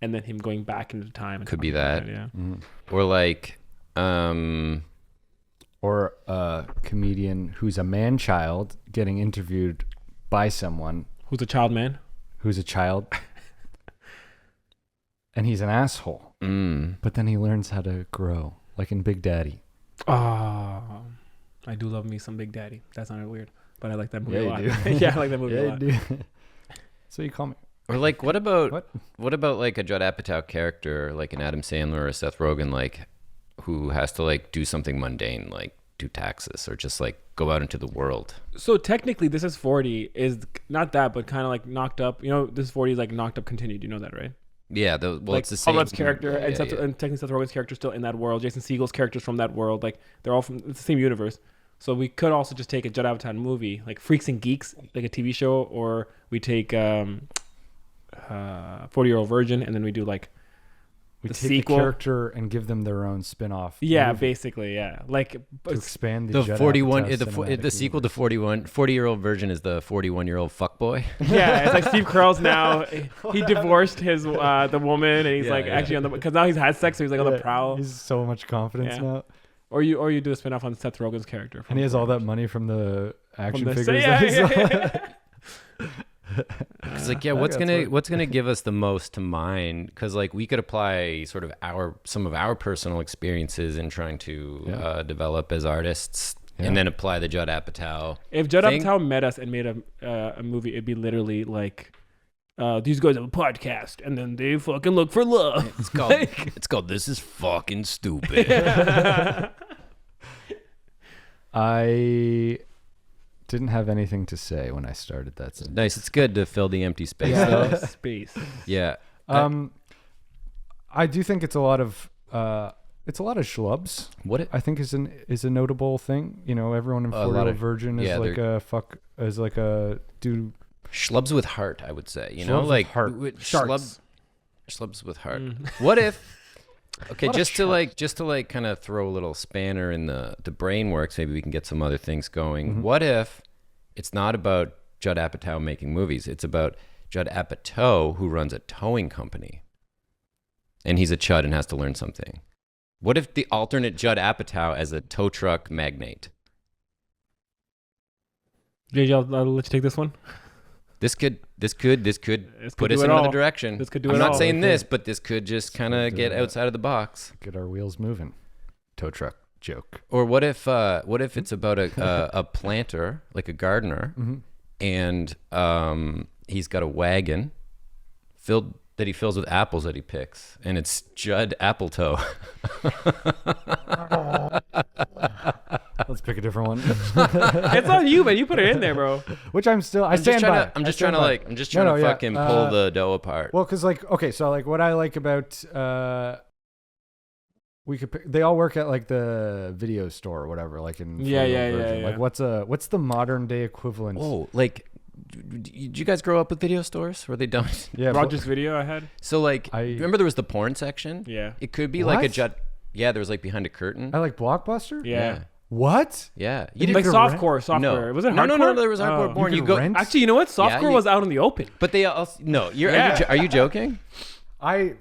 and then him going back into time. And Could be talking about that. it, yeah. Or like, Or a comedian who's a man-child getting interviewed by someone Who's a child man? who's a child. And he's an asshole. mm, But then he learns how to grow, like in Big Daddy. Oh, I do love me some Big Daddy. That sounded weird, but I like that movie Yeah, a lot. you do. Yeah, I like that movie a lot. dude. So you call me. or like, what about What? like a Judd Apatow character, like an Adam Sandler or a Seth Rogen, like who has to like do something mundane, like do taxes or just like go out into the world. So technically, This Is 40 is not that, but kind of like Knocked Up. You know, This Is 40 is like Knocked Up continued. You know that, right? Yeah, well, Like it's the same. Paul Rudd's character Yeah, and, yeah. and technically Seth Rogen's character still in that world. Jason Segel's characters from that world. Like they're all from it's the same universe. So we could also just take a Judd Apatow movie, like Freaks and Geeks, like a TV show, or we take 40-Year-Old Virgin, and then we do like We the take sequel. a character and give them their own spin-off. Yeah, movie basically, yeah. Like to but expand The Judd 41, Apatow the cinematic sequel to universe. 40-year-old version is the 41-year-old fuckboy. yeah, it's like Steve Carell's now. He divorced his the woman, and he's like actually on the because now he's had sex, so he's like on the prowl. He's so much confidence Yeah. now. Or you do a spin-off on Seth Rogen's character, And he has all that money from the action the- figures. yeah, that he yeah, sold. yeah. It's like, yeah, I what's think that's what's gonna give us the most to mind? Because like we could apply sort of some of our personal experiences in trying to develop as artists, and then apply the Judd Apatow. If Judd thing. Apatow met us and made a movie, it'd be literally like, these guys have a podcast, and then they fucking look for love. It's called This Is Fucking Stupid. I didn't have anything to say when I started that sentence. Nice. It's good to fill the empty space. Yeah, though. space. Yeah. I do think it's a lot of schlubs. What? I think is a notable thing. You know, everyone in A lot 40-Year-Old of- Virgin is yeah, like a dude. Schlubs with heart, I would say. You know, Schlubs with like heart. schlubs with heart. What if? Okay, just to like kind of throw a little spanner in the brain works. Maybe we can get some other things going. What if It's not about Judd Apatow making movies. It's about Judd Apatow, who runs a towing company. And he's a chud and has to learn something. What if the alternate Judd Apatow as a tow truck magnate? JJ, I'll let you take this one. This could put us do in it all. another direction. This could do I'm it not all. saying Okay. this, but this could just kind of get outside of the box. Get our wheels moving. Tow truck joke. Or what if it's about a planter, like a gardener, and he's got a wagon that he fills with apples that he picks, and it's Judd Apatow. Let's pick a different one. It's on you, man. You put it in there, bro. Which I'm stand by. I'm just trying to fucking pull the dough apart. Well, because like, okay, so like what I like about we could pick, they all work at like the video store or whatever, like in Yeah. Like what's the modern day equivalent? Oh, like, did you guys grow up with video stores where they don't? Yeah, Rogers Video I had. So like, remember there was the porn section? Yeah. It could be like a What? Judd. Yeah, there was like behind a curtain. I like Blockbuster. Yeah. What? Yeah. You Like could softcore. No. Was it No, hardcore? no, there was hardcore Oh. porn. You You could go. rent? Actually, you know what? Softcore was out in the open. But they also no. Yeah. Are you joking? Okay.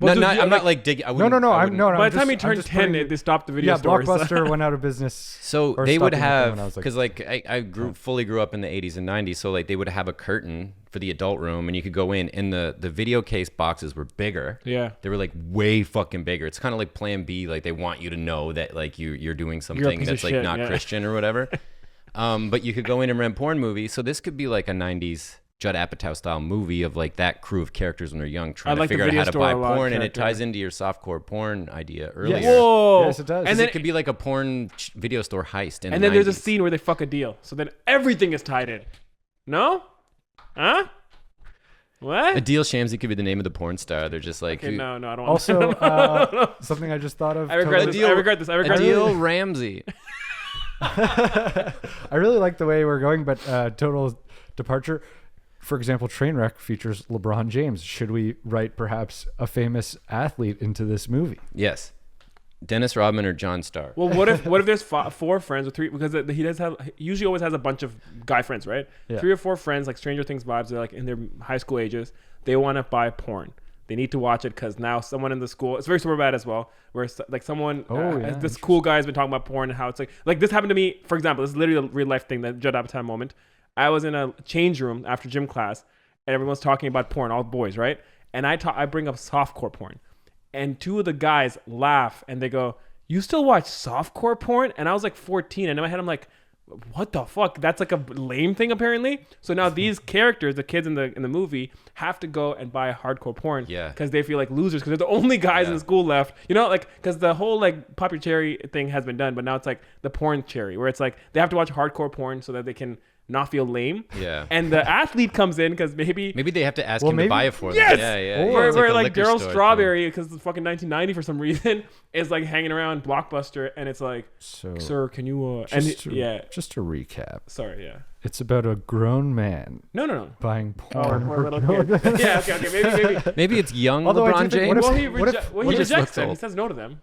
No, dude, I'm not like digging. No. By the time he I'm turned just 10, putting it- they stopped the video Yeah, stores. Blockbuster went out of business. So or they would stopped making them when I have was, like, because like I fully grew up in the 80s and 90s. So like they would have a curtain for the adult room, and you could go in, and the video case boxes were bigger. Yeah. They were like way fucking bigger. It's kind of like Plan B. Like they want you to know that like you're doing something piece of that's like shit, not yeah. Christian or whatever. But you could go in and rent porn movies. So this could be like a 90s Judd Apatow style movie of like that crew of characters when they're young trying like to the figure out video how to store buy a lot porn, and it character. ties into your softcore porn idea earlier. Whoa. Yes, it does. And And then it could be like a porn video store heist. In And the then there's a 90s. scene where they fuck a deal. So then everything is tied in. No? Huh? What? Adil Shamsi could be the name of the porn star. They're just like Okay, no, I don't want Also, something I just thought of. I regret this. I regret this. Adil Ramsey. I really like the way we're going, but total departure. For example, Trainwreck features LeBron James. Should we write perhaps a famous athlete into this movie? Yes. Dennis Rodman or John Starr. Well, what if there's four friends or three? Because he usually always has a bunch of guy friends, right? Yeah. 3 or 4 friends, like Stranger Things vibes. They're like in their high school ages. They want to buy porn. They need to watch it because now someone in the school, it's very super bad as well, where it's like someone, this cool guy has been talking about porn and how it's like this happened to me, for example. This is literally a real life thing, that Judd Apatow moment. I was in a change room after gym class and everyone's talking about porn, all boys, right? And I bring up softcore porn. And 2 of the guys laugh and they go, "You still watch softcore porn?" And I was like 14, and in my head I'm like, what the fuck? That's like a lame thing apparently. So now these characters, the kids in the movie, have to go and buy hardcore porn. Yeah. Because they feel like losers because they're the only guys in the school left. You know, like because the whole like Pop Your Cherry thing has been done, but now it's like the porn cherry, where it's like they have to watch hardcore porn so that they can not feel lame. Yeah. And the athlete comes in because maybe Maybe they have to ask him to buy it for them. Yes! Yeah. Or- where It's like a liquor Daryl store Strawberry, because it's fucking 1990 for some reason, is like hanging around Blockbuster, and it's like, So, "Sir, can you?" just to recap, Sorry, yeah. it's about a grown man No. buying Oh, porn. poor little kid. Yeah, okay, maybe. thing. Maybe it's young Although I do LeBron think- James. what Well, he what if- rejects looks them. He old? says no to them.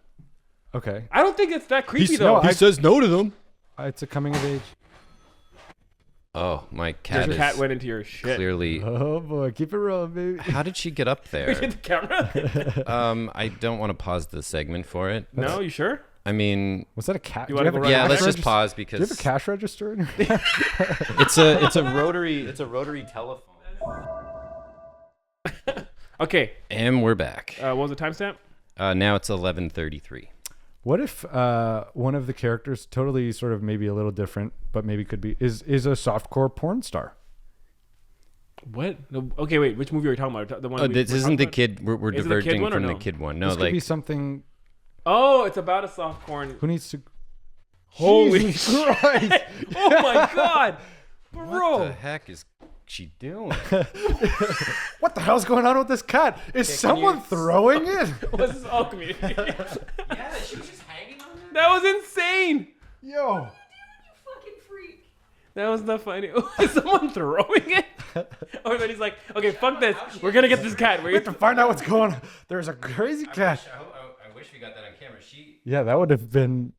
Okay, I don't think it's that creepy though. no, says no to them. it's a coming of age. Oh, my cat Your is cat went into your shit. clearly. Oh boy, keep it rolling, baby. How did she get up Look there? at the camera. I don't want to pause the segment for it. No, you sure? I mean, Was that a cat? You do wanna have a go yeah. Cash Let's just register? pause Do you because have a cash register in your it's a rotary telephone. Okay. And we're back. What was the timestamp? Now it's 11:33. What if one of the characters, totally sort of maybe a little different, but maybe could be, is a softcore porn star? What? No, okay, wait. Which movie are you talking about? The one. Oh, we this were isn't the talking kid. We're Is it the kid diverging one or from no? the kid one. No, This could like be something. about? Oh, it's about a soft porn. Who needs to? Holy Jesus Christ! Oh my god, what bro! the heck is she doing? What the hell's going on with this cat? Is someone throwing it? What's this all community? Yeah, she was just hanging on there. That was insane. Yo. That was not funny. Is someone throwing it? Or then he's like, okay, fuck this. We're gonna get this cat. We have to find out what's going on. There's a crazy cat. I wish we got that on camera. Yeah, that would have been.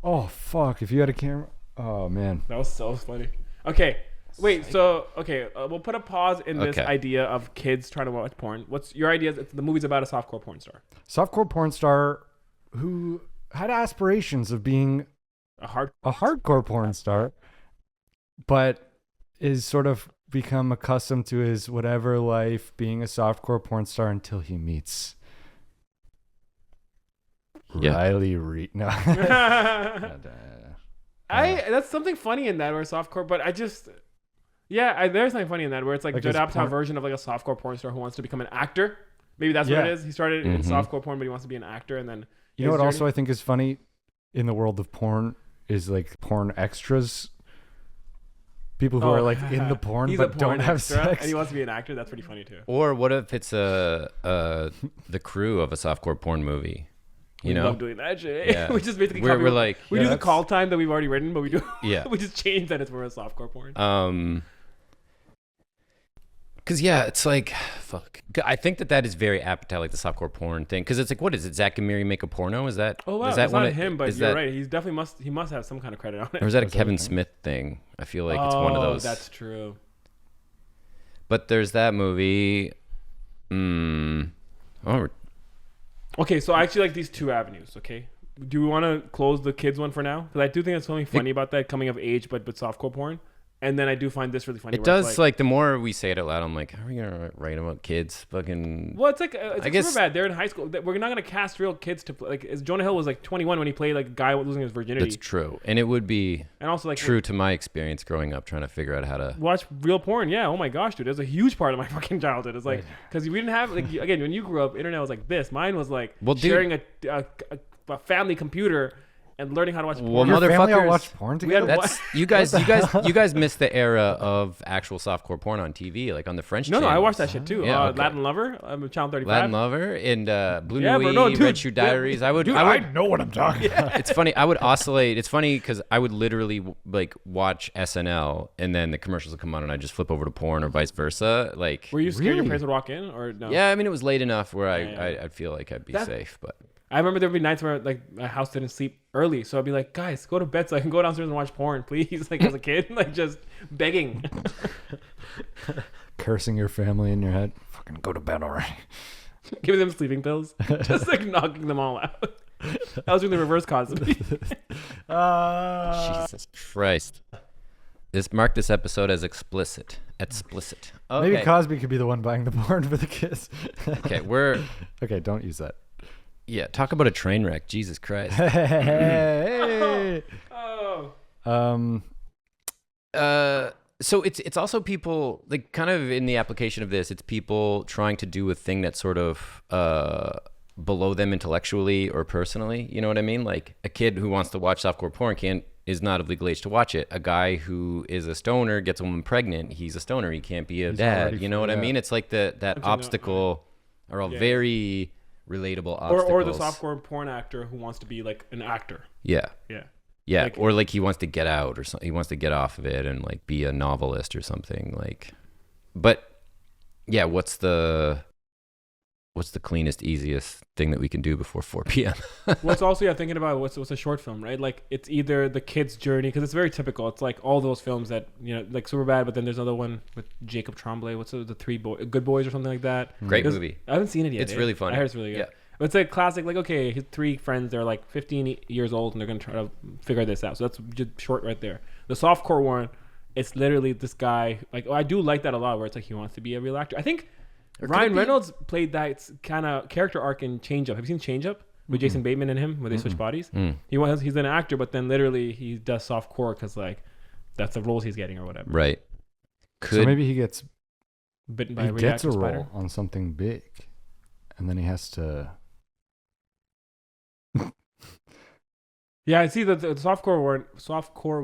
Oh fuck! If you had a camera. Oh man. That was so funny. Okay. Wait, so we'll put a pause in this Okay. idea of kids trying to watch porn. What's your idea? The movie's about a softcore porn star. Softcore porn star who had aspirations of being A hard. a hardcore porn star, but is sort of become accustomed to his whatever life being a softcore porn star until he meets Riley Reid. No. That's something funny in that where softcore, but I just there's something funny in that where it's like Like Judd his Apatow version of like a softcore porn star who wants to become an actor. Maybe that's what Yeah. it is. He started in softcore porn, but he wants to be an actor, and then You know what also I think is funny in the world of porn is like porn extras. People who are like in the porn He's but a porn don't have extra, sex. and he wants to be an actor. That's pretty funny too. Or what if it's the crew of a softcore porn movie? You We know, love doing that shit. Yeah. We just basically we're like, we do the call time that we've already written, but we do Yeah. we just change that it's for a softcore porn. Because it's like, fuck. I think that is very Apatow, like the softcore porn thing. Because it's like, what is it? Zach and Miri make a porno? Is that? Oh wow, is that it's one not of, him, but is you're that, right. He's definitely he must have some kind of credit on it. Or is that a Kevin Smith thing? I feel like it's one of those. That's true. But there's that movie. Oh, Okay, so I actually like these two avenues. Okay, do we want to close the kids one for now? Because I do think there's something funny about that coming of age, but softcore porn. And then I do find this really funny. it where does. it's Like the more we say it out loud, I'm like, how are we gonna write about kids? Fucking. Well, it's like it's I guess- super bad. They're in high school. We're not gonna cast real kids to play. Like Jonah Hill was like 21 when he played like a guy losing his virginity. That's true, and it would be And also like true to my experience growing up, trying to figure out how to. watch real porn. Yeah. Oh my gosh, dude, it was a huge part of my fucking childhood. It's like because we didn't have like again when you grew up, internet was like this. Mine was like Well, dude- sharing a family computer and learning how to watch porn. Well, Your family all motherfuckers. watch porn We had together? one- That's you guys missed the era of actual softcore porn on TV, like on the French. No, I channels. watched that shit too. Yeah, okay. Latin Lover, Channel 35. Latin Lover and Blue Yeah, Nuit, bro, no, dude, Red Shoe Diaries. I would. know what I'm talking about. It's funny. I would oscillate. It's funny because I would literally like watch SNL and then the commercials would come on and I just flip over to porn or vice versa. Like, Were you scared your Really? parents would walk in or no? yeah, I mean, it was late enough where Yeah. I'd feel like I'd be That- safe, but I remember there'd be nights where like my house didn't sleep early, so I'd be like, guys, go to bed so I can go downstairs and watch porn, please. Like as a kid, like just begging. Cursing your family in your head. Fucking go to bed already. Giving them sleeping pills, just like knocking them all out. That was really reverse Cosby. Jesus Christ. Mark this episode as explicit. Explicit. Okay. Maybe Cosby could be the one buying the porn for the kids. Okay, Okay, don't use that. talk about a train wreck. Jesus Christ. Hey. Oh. So it's also people like kind of in the application of this, it's people trying to do a thing that's sort of below them intellectually or personally. You know what I mean? Like a kid who wants to watch softcore porn is not of legal age to watch it. A guy who is a stoner gets a woman pregnant. He's a stoner. He can't be a dad. already You know what I yeah. mean? It's like that obstacle are all very relatable obstacles. Or the softcore porn actor who wants to be like an actor. Yeah. Yeah. Yeah, Like- or like he wants to get out or something. He wants to get off of it and like be a novelist or something. Like, but yeah, what's the cleanest, easiest thing that we can do before 4 p.m.? What's also thinking about what's a short film, right? Like it's either the kid's journey because it's very typical. It's like all those films that like Superbad, but then there's another one with Jacob Tremblay. What's the Good Boys or something like that? Great There's- movie. I haven't seen it yet. It's really funny. I heard it's really good. Yeah. But it's a classic. Like okay, his 3 friends. They're like 15 years old and they're gonna try to figure this out. So that's just short right there. The softcore one, it's literally this guy. Like I do like that a lot, where it's like he wants to be a real actor. I think Ryan Reynolds played that kind of character arc in Change Up. Have you seen Change Up with Jason Bateman and him, where they switch bodies? He's an actor, but then literally he does softcore because like that's the roles he's getting or whatever. Right. So maybe he gets Bitten by he a gets a radioactive role spider. on something big, and then he has to. Yeah, I see the softcore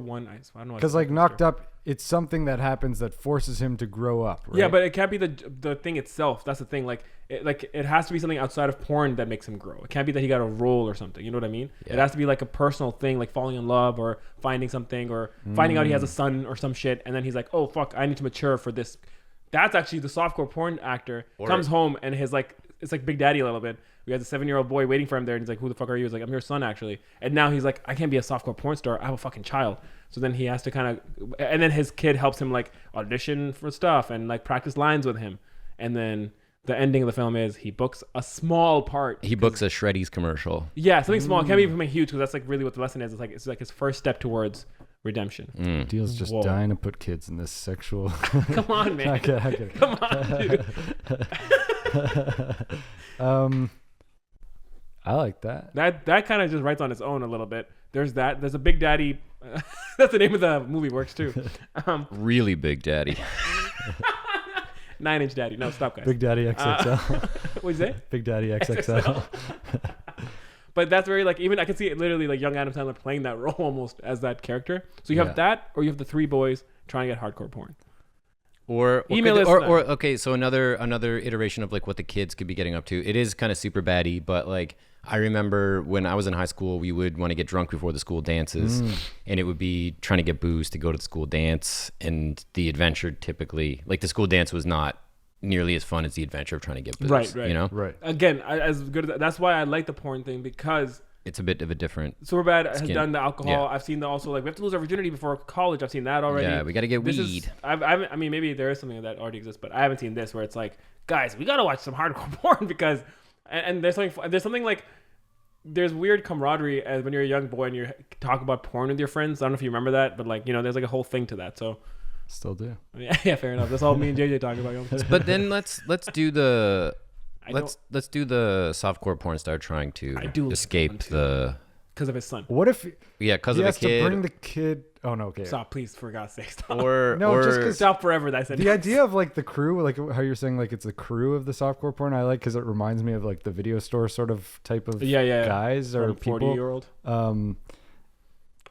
one. I don't know. Because like Knocked Up, it's something that happens that forces him to grow up. Right? Yeah, but it can't be the thing itself. That's the thing. Like it has to be something outside of porn that makes him grow. It can't be that he got a role or something. You know what I mean? Yeah. It has to be like a personal thing, like falling in love or finding something or finding out he has a son or some shit, and then he's like, oh fuck, I need to mature for this. That's actually the softcore porn actor comes home and his like it's like Big Daddy a little bit. We had a 7-year-old boy waiting for him there, and he's like, "Who the fuck are you?" He's like, "I'm your son, actually." And now he's like, "I can't be a softcore porn star. I have a fucking child." So then he has to kind of, and then his kid helps him like audition for stuff and like practice lines with him. And then the ending of the film is he books a small part. He books a Shreddies commercial. Yeah, something small. It can't be even huge because that's like really what the lesson is. It's like his first step towards redemption. Deal's just dying to put kids in this sexual. Come on, man. Okay. Come on, dude. I like that. That kind of just writes on its own a little bit. There's that. There's a Big Daddy. That's the name of the movie. Works too. Really Big Daddy. 9-inch Daddy. No, stop, guys. Big Daddy XXL. What'd you say? Big Daddy XXL. But that's very like, even I can see it literally like young Adam Sandler playing that role almost as that character. So you have that, or you have the three boys trying to get hardcore porn. Or email us. Or okay, so another iteration of like what the kids could be getting up to. It is kind of super baddie, but like I remember when I was in high school, we would want to get drunk before the school dances, and it would be trying to get booze to go to the school dance. And the adventure typically, like the school dance was not nearly as fun as the adventure of trying to get booze. Right. You know. Right. Again, as good as that, that's why I like the porn thing, because it's a bit of a different. Superbad has skin. done the alcohol. Yeah. I've seen also like we have to lose our virginity before college. I've seen that already. Yeah, we got to get This weed. I mean, maybe there is something that already exists, but I haven't seen this where it's like, guys, we gotta watch some hardcore porn because, and there's something like, there's weird camaraderie as when you're a young boy and you talk about porn with your friends. I don't know if you remember that, but like, you know, there's like a whole thing to that. So Still do. yeah, fair enough. That's all me and JJ talking about. But then let's do the let's do the softcore porn star trying to escape the. Because of his son. What if because he of has the kid? to bring the kid? Oh no, okay. Stop, please, for God's sake, stop. No, just 'cause Stop forever. That I said the idea of like the crew, like how you're saying, like it's the crew of the softcore porn. I like because it reminds me of like the video store sort of type of guys or people. 40-year-old.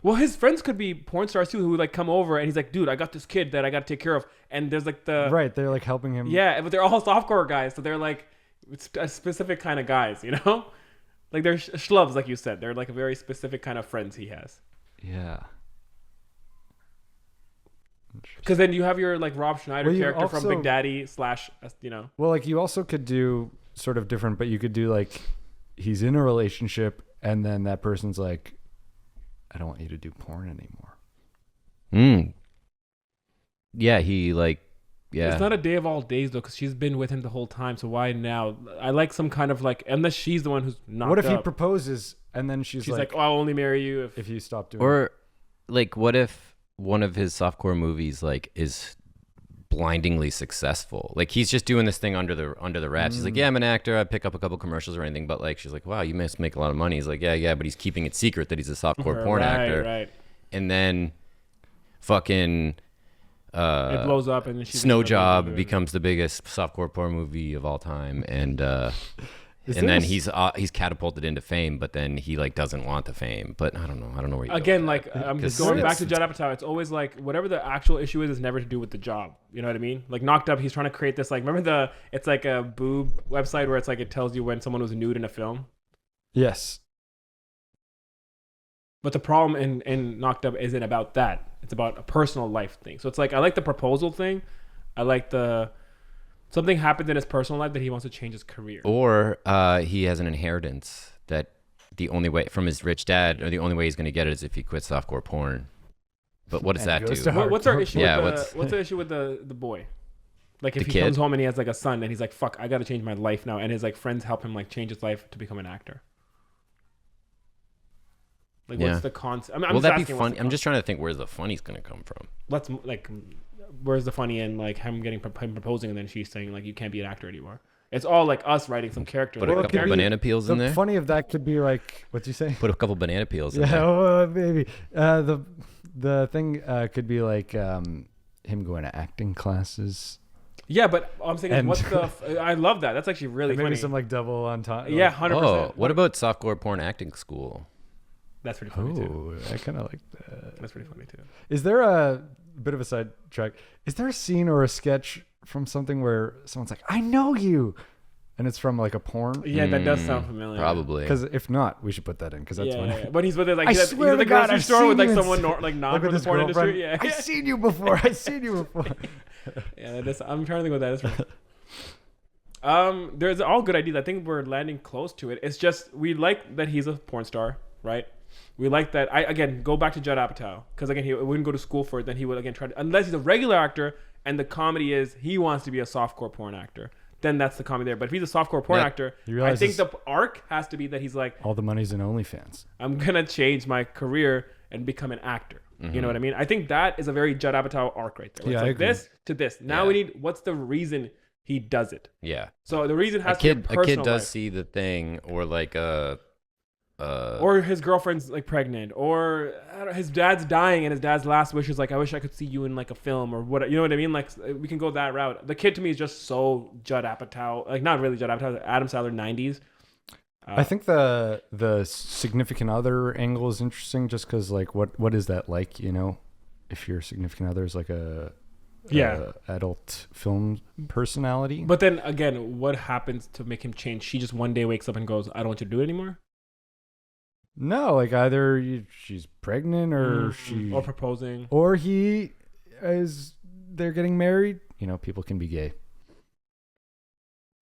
Well, his friends could be porn stars too, who like come over and he's like, dude, I got this kid that I got to take care of, and there's like the they're like helping him. Yeah, but they're all softcore guys, so they're like it's a specific kind of guys, you know. Like they're schlubs, like you said. They're like a very specific kind of friends he has. Yeah. Because then you have your like Rob Schneider character also, from Big Daddy / you know. Well, like you also could do sort of different, but you could do like he's in a relationship and then that person's like, I don't want you to do porn anymore. Yeah, he like. Yeah. It's not a day of all days though, because she's been with him the whole time. So why now? I like some kind of like, unless she's the one who's knocked What if he up. proposes and then she's like, "Oh, I'll only marry you if you stop doing Or like, what if one of his softcore movies like is blindingly successful? Like he's just doing this thing under the wraps. He's like, yeah, I'm an actor. I pick up a couple commercials or anything. But like, she's like, wow, you must make a lot of money. He's like, yeah, but he's keeping it secret that he's a softcore porn actor. Right. And then, fucking. It blows up and then Snow Job becomes the biggest softcore porn movie of all time, and then he's catapulted into fame, but then he like doesn't want the fame. But I don't know where you again go like I'm just going back to Judd Apatow. It's always like whatever the actual issue is never to do with the job. You know what I mean? Like Knocked Up, he's trying to create this like it's like a boob website where it's like it tells you when someone was nude in a film. Yes. But the problem in Knocked Up isn't about that. It's about a personal life thing. So it's like I like the proposal thing. I like something happened in his personal life that he wants to change his career. Or he has an inheritance that the only way from his rich dad, or the only way he's going to get it is if he quits softcore porn. But what does that do? What's our issue? Yeah, what's the issue with the boy? Like if The he kid? comes home and he has like a son and he's like, fuck, I got to change my life now, and his like friends help him like change his life to become an actor. Like what's the concept? Will that be funny? I'm just trying to think where's the funny's going to come from. Let's like, where's the funny in like him proposing and then she's saying like you can't be an actor anymore. It's all like us writing some character. Put a couple banana peels in there. The funny of that could be like, what'd you say? Put a couple banana peels in there. Yeah, maybe. The thing could be like him going to acting classes. Yeah, but I'm saying what's the? I love that. That's actually really funny. Maybe some like double on top. Yeah, 100%. Oh, what about softcore porn acting school? That's pretty funny too. I kind of like that. That's pretty funny too. Is there a bit of a sidetrack? Is there a scene or a sketch from something where someone's like, "I know you," and it's from like a porn? Yeah, that does sound familiar. Probably. Because if not, we should put that in because that's funny. Yeah. But he's with it like I he's swear at the to God, grocery I've store with seen like you someone not like from the porn industry. Yeah, I've seen you before. I've seen you before. Yeah, I'm trying to think what that is from. There's all good ideas. I think we're landing close to it. It's just we like that he's a porn star, right? We like that. I again go back to Judd Apatow because again he wouldn't go to school for it. Then he would again try to, unless he's a regular actor and the comedy is he wants to be a softcore porn actor. Then that's the comedy there. But if he's a softcore porn actor, I think the arc has to be that he's like, all the money's in OnlyFans. I'm gonna change my career and become an actor. You know what I mean? I think that is a very Judd Apatow arc right there. Yeah, It's I like agree. this to this. Now we need what's the reason he does it? Yeah. So the reason has A kid to be personal does life. see the thing, or like Or his girlfriend's like pregnant, or I don't know, his dad's dying, and his dad's last wish is like, I wish I could see you in like a film or what. You know what I mean? Like we can go that route. The kid to me is just so Judd Apatow, like not really Judd Apatow, Adam Sandler 90s. I think the significant other angle is interesting, just because like what is that like? You know, if your significant other is like a adult film personality. But then again, what happens to make him change? She just one day wakes up and goes, I don't want you to do it anymore. No, like either she's pregnant or or proposing, or they're getting married. You know, people can be gay.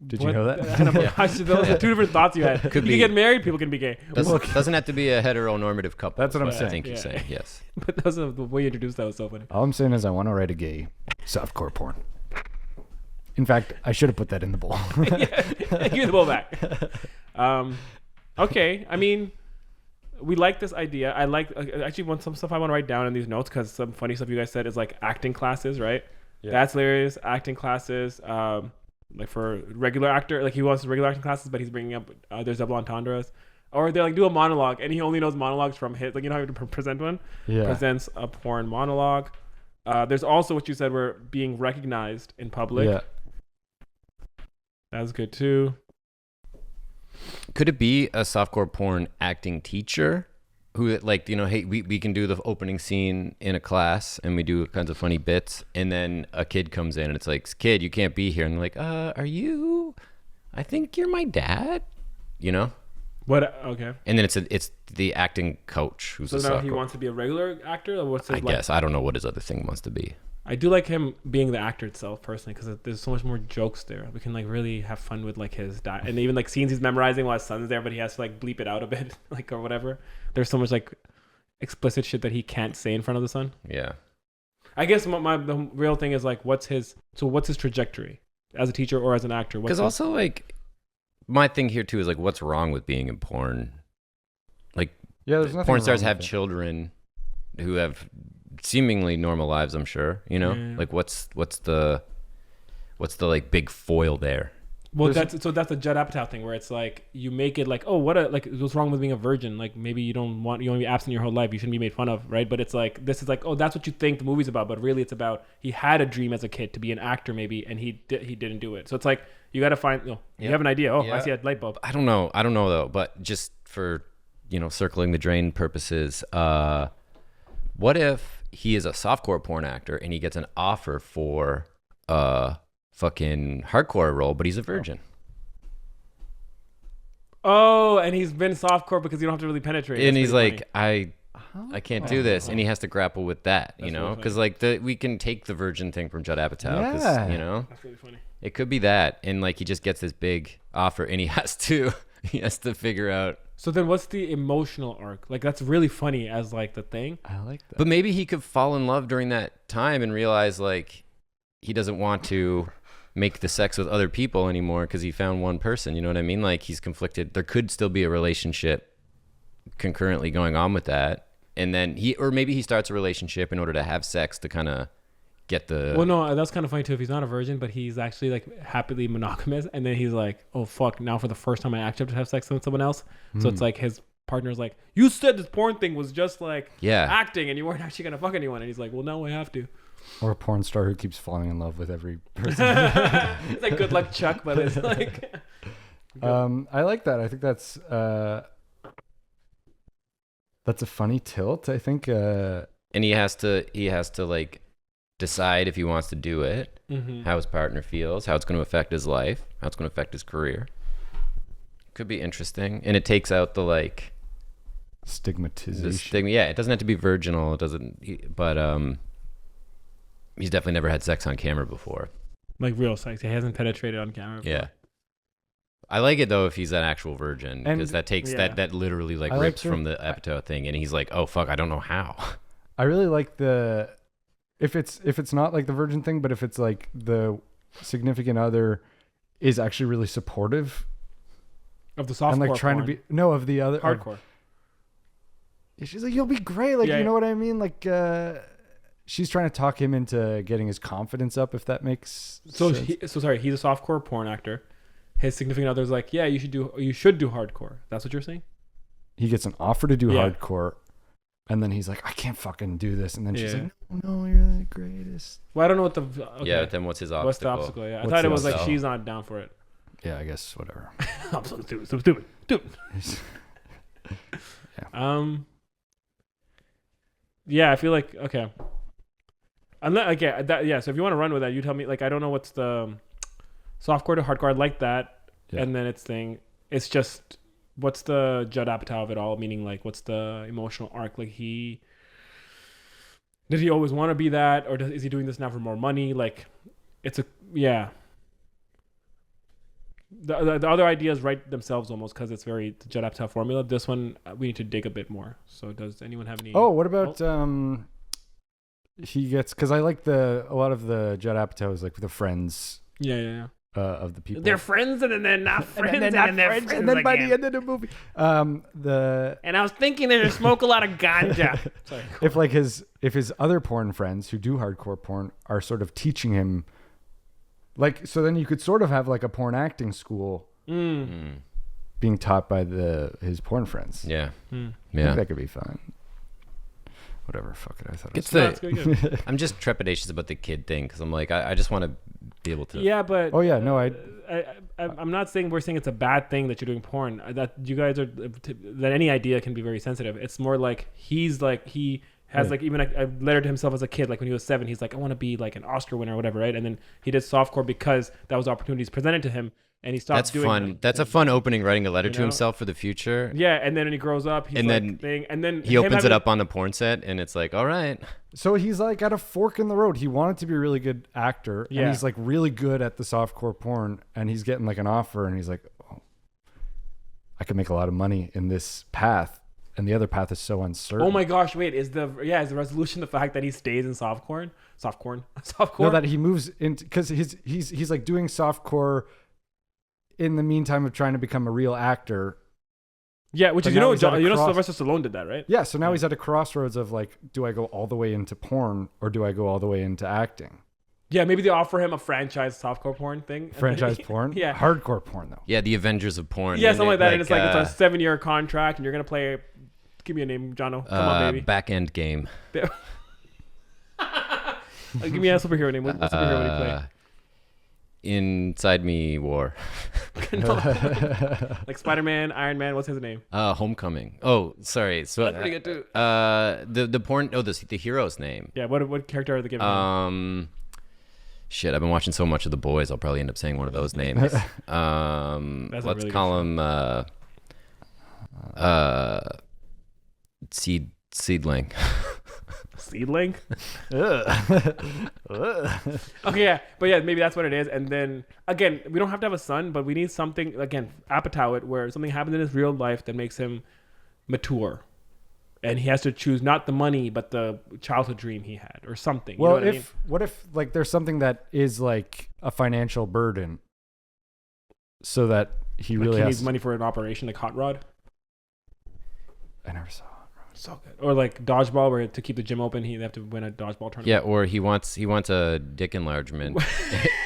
Did you know that? Those are two different thoughts you had. Could You be. can get married, people can be gay. Doesn't have to be a heteronormative couple. That's what I'm I saying. think you're saying, yes. But that's the way you introduced that was so funny. All I'm saying is I want to write a gay softcore porn. In fact, I should have put that in the bowl. Give the ball back. Okay, I mean, we like this idea. I like actually some stuff I want to write down in these notes because some funny stuff you guys said is like acting classes, right? Yeah. That's hilarious. Acting classes, like for regular actor, like he wants regular acting classes, but he's bringing up there's double entendres, or they like do a monologue and he only knows monologues from his, like you know how you present one, presents a porn monologue. There's also what you said were being recognized in public. Yeah. That's good too. Could it be a softcore porn acting teacher who, like, you know, hey, we can do the opening scene in a class and we do kinds of funny bits, and then a kid comes in and it's like, kid, you can't be here, and they're like, are you? I think you're my dad. You know? What? Okay. And then it's the acting coach who's So a now softcore. he wants to be a regular actor, or what's his I guess I don't know what his other thing wants to be. I do like him being the actor itself personally because there's so much more jokes there. We can like really have fun with like his and even like scenes he's memorizing while his son's there, but he has to like bleep it out a bit, like or whatever. There's so much like explicit shit that he can't say in front of the son. Yeah. I guess the real thing is like what's his trajectory as a teacher or as an actor? Because also like my thing here too is like what's wrong with being in porn? Like There's nothing porn stars wrong have with it. children who have seemingly normal lives, I'm sure, you know? Yeah. Like what's the like big foil there? Well, that's a Judd Apatow thing where it's like you make it like, oh, what's wrong with being a virgin? Like maybe you want to be absent your whole life. You shouldn't be made fun of, right? But it's like this is like, oh, that's what you think the movie's about, but really it's about he had a dream as a kid to be an actor maybe, and he didn't do it. So it's like you got to find you have an idea. Oh, I see a light bulb. I don't know though, but just for, you know, circling the drain purposes, what if he is a softcore porn actor and he gets an offer for fucking hardcore role, but he's a virgin. Oh, and he's been softcore because you don't have to really penetrate. And That's he's pretty like, funny. I can't do this, and he has to grapple with that, you know, really because like we can take the virgin thing from Judd Apatow, because Yeah. you know, That's really funny. it could be that, and like he just gets this big offer, and he has to figure out. So then what's the emotional arc? Like that's really funny as like the thing. I like that. But maybe he could fall in love during that time and realize like he doesn't want to make the sex with other people anymore because he found one person. You know what I mean? Like he's conflicted. There could still be a relationship concurrently going on with that, and then maybe he starts a relationship in order to have sex to kind of get the. Well, no, that's kind of funny too. If he's not a virgin, but he's actually like happily monogamous, and then he's like, oh fuck, now for the first time I actually have to have sex with someone else. So it's like his partner's like, you said this porn thing was just like acting, and you weren't actually gonna fuck anyone, and he's like, well, now I have to. Or a porn star who keeps falling in love with every person. It's like Good Luck Chuck, but it's like. I like that. I think that's a funny tilt. I think. And he has to like decide if he wants to do it, how his partner feels, how it's going to affect his life, how it's going to affect his career. Could be interesting, and it takes out the like stigmatization. the stigma. Yeah, it doesn't have to be virginal. It doesn't, but he's definitely never had sex on camera before. Like real sex. He hasn't penetrated on camera before. Yeah. I like it though if he's an actual virgin, because that takes Yeah. that literally like I rips like from the Apatow thing, and he's like, oh fuck, I don't know how. I really like the if it's not like the virgin thing, but if it's like the significant other is actually really supportive Of the softcore and like trying porn. to be of the other hardcore. she's like, you'll be great, like Yeah, you know what I mean, like she's trying to talk him into getting his confidence up, if that makes So sense. sorry, he's a softcore porn actor. His significant other's like, yeah, you should do hardcore. That's what you're saying? He gets an offer to do Yeah. hardcore, and then he's like, I can't fucking do this, and then she's Yeah. like, no, you're the greatest. Well, I don't know what the okay. Yeah, but then what's his obstacle? What's the obstacle? Yeah, I What's thought the it was like obstacle? she's not down for it. Yeah, I guess whatever. I'm so stupid. Yeah, I feel like okay. Unless okay, so if you want to run with that, you tell me. Like, I don't know what's the softcore to hardcore. I like that, Yeah. and then it's just what's the Judd Apatow of it all? Meaning, like, what's the emotional arc? Like, did he always want to be that, or is he doing this now for more money? Like, it's yeah. The other ideas write themselves almost because it's very the Judd Apatow formula. This one we need to dig a bit more. So does anyone have any? Oh, what about he gets, because I like a lot of the Judd Apatow is like the friends Yeah. of the people. They're friends and then they're not friends and then not they're friends, friends and then by the again. end of the movie, And I was thinking they should smoke a lot of ganja. Sorry. if his other porn friends who do hardcore porn are sort of teaching him, like, so then you could sort of have like a porn acting school being taught by his porn friends. Yeah, I think yeah. that could be fun. Whatever, fuck it. I thought it It's was No, it's good. I'm just trepidatious about the kid thing, because I'm like, I just want to be able to. Yeah, but Oh yeah, no, I'm not saying we're saying it's a bad thing that you're doing porn. That you guys are that any idea can be very sensitive. It's more like he has like even a letter to himself as a kid. Like when he was 7, he's like, I want to be like an Oscar winner or whatever, right? And then he did softcore because that was opportunities presented to him, and he stopped That's doing fun. them. That's a fun opening, writing a letter to know? himself for the future. Yeah, and then when he grows up, he's And like then and then He him opens it having- up on the porn set, and it's like, all right. So he's like at a fork in the road. He wanted to be a really good actor, Yeah. and he's like really good at the softcore porn, and he's getting like an offer, and he's like, oh, I could make a lot of money in this path, and the other path is so uncertain. Oh my gosh! Wait, is the resolution the fact that he stays in softcore? No, that he moves into, because he's like doing softcore in the meantime of trying to become a real actor. Yeah, which But is now he's at a cross- Sylvester Stallone did that, right? Yeah, so now he's at a crossroads of like, do I go all the way into porn or do I go all the way into acting? Yeah, maybe they offer him a franchise softcore porn thing. Franchise porn? Yeah. Hardcore porn though. Yeah, the Avengers of porn. Yeah, and something like that. And it's like it's a 7-year contract, and you're gonna play. Give me a name, Jono. Come on, baby. Back end game. Give me a superhero name. What superhero would he play? Inside Me War. Like Spider-Man, Iron Man. What's his name? Homecoming. Oh, sorry. So That's pretty good too. the porn. Oh, the hero's name. Yeah. What character are they giving him? Shit, I've been watching so much of The Boys. I'll probably end up saying one of those names. That's a Let's really call him Seedling. Seedling. Okay, yeah, but yeah, maybe that's what it is. And then again, we don't have to have a son, but we need something again, Apatow it, where something happens in his real life that makes him mature, and he has to choose not the money but the childhood dream he had or something. Well, you know what if like there's something that is like a financial burden, so that he really he has needs money for an operation like Hot Rod. I never saw it. So good. Or like dodgeball, where to keep the gym open, they have to win a dodgeball tournament. Yeah, or he wants a dick enlargement,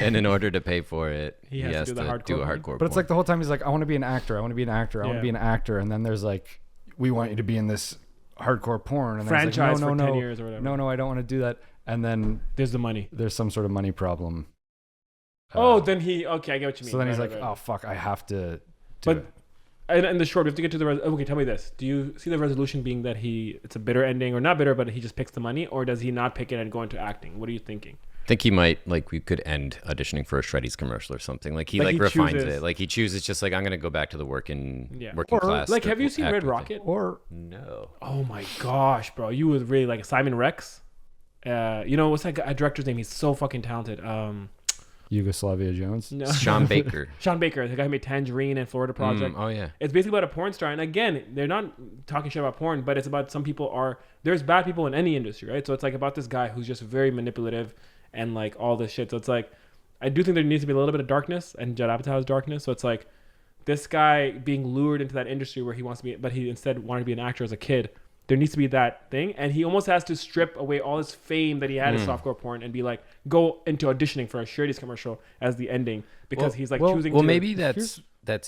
and in order to pay for it, he has to do a hardcore. But it's like the whole time he's like, I want to be an actor. I want to be an actor. I want to be an actor. And then there's like, we want you to be in this hardcore porn. And then it's franchise like, for 10 years or whatever. No, I don't want to do that. And then There's the money. there's some sort of money problem. Then he. Okay, I get what you mean. So then he's Right, like, right. oh fuck, I have to do But it. in the short, we have to get to the. Okay, tell me this: do you see the resolution being that it's a bitter ending, or not bitter, but he just picks the money, or does he not pick it and go into acting? What are you thinking? I think he might, like, we could end auditioning for a Shreddies commercial or something. Like he refines chooses- it. Like he chooses just like, I'm gonna go back to the working Or, class. Like, have you seen Red actor thing. Rocket? Or No. Oh my gosh, bro! You would really like Simon Rex. You know what's that director's name? He's so fucking talented. Yugoslavia Jones. No. Sean Baker. Sean Baker, the guy who made Tangerine and Florida Project. Oh yeah. It's basically about a porn star, and again, they're not talking shit about porn, but it's about some people there's bad people in any industry, right? So it's like about this guy who's just very manipulative and like all this shit. So it's like, I do think there needs to be a little bit of darkness, and Judd Apatow has darkness. So it's like this guy being lured into that industry where he wants to be, but he instead wanted to be an actor as a kid. There needs to be that thing, and he almost has to strip away all his fame that he had as softcore porn and be like, go into auditioning for a Shirties commercial as the ending, because he's like choosing. Well, maybe that's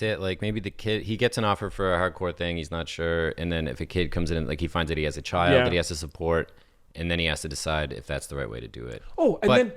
it. Like maybe the kid, he gets an offer for a hardcore thing, he's not sure, and then if a kid comes in and like he finds that he has a child that he has to support, and then he has to decide if that's the right way to do it. Oh, and then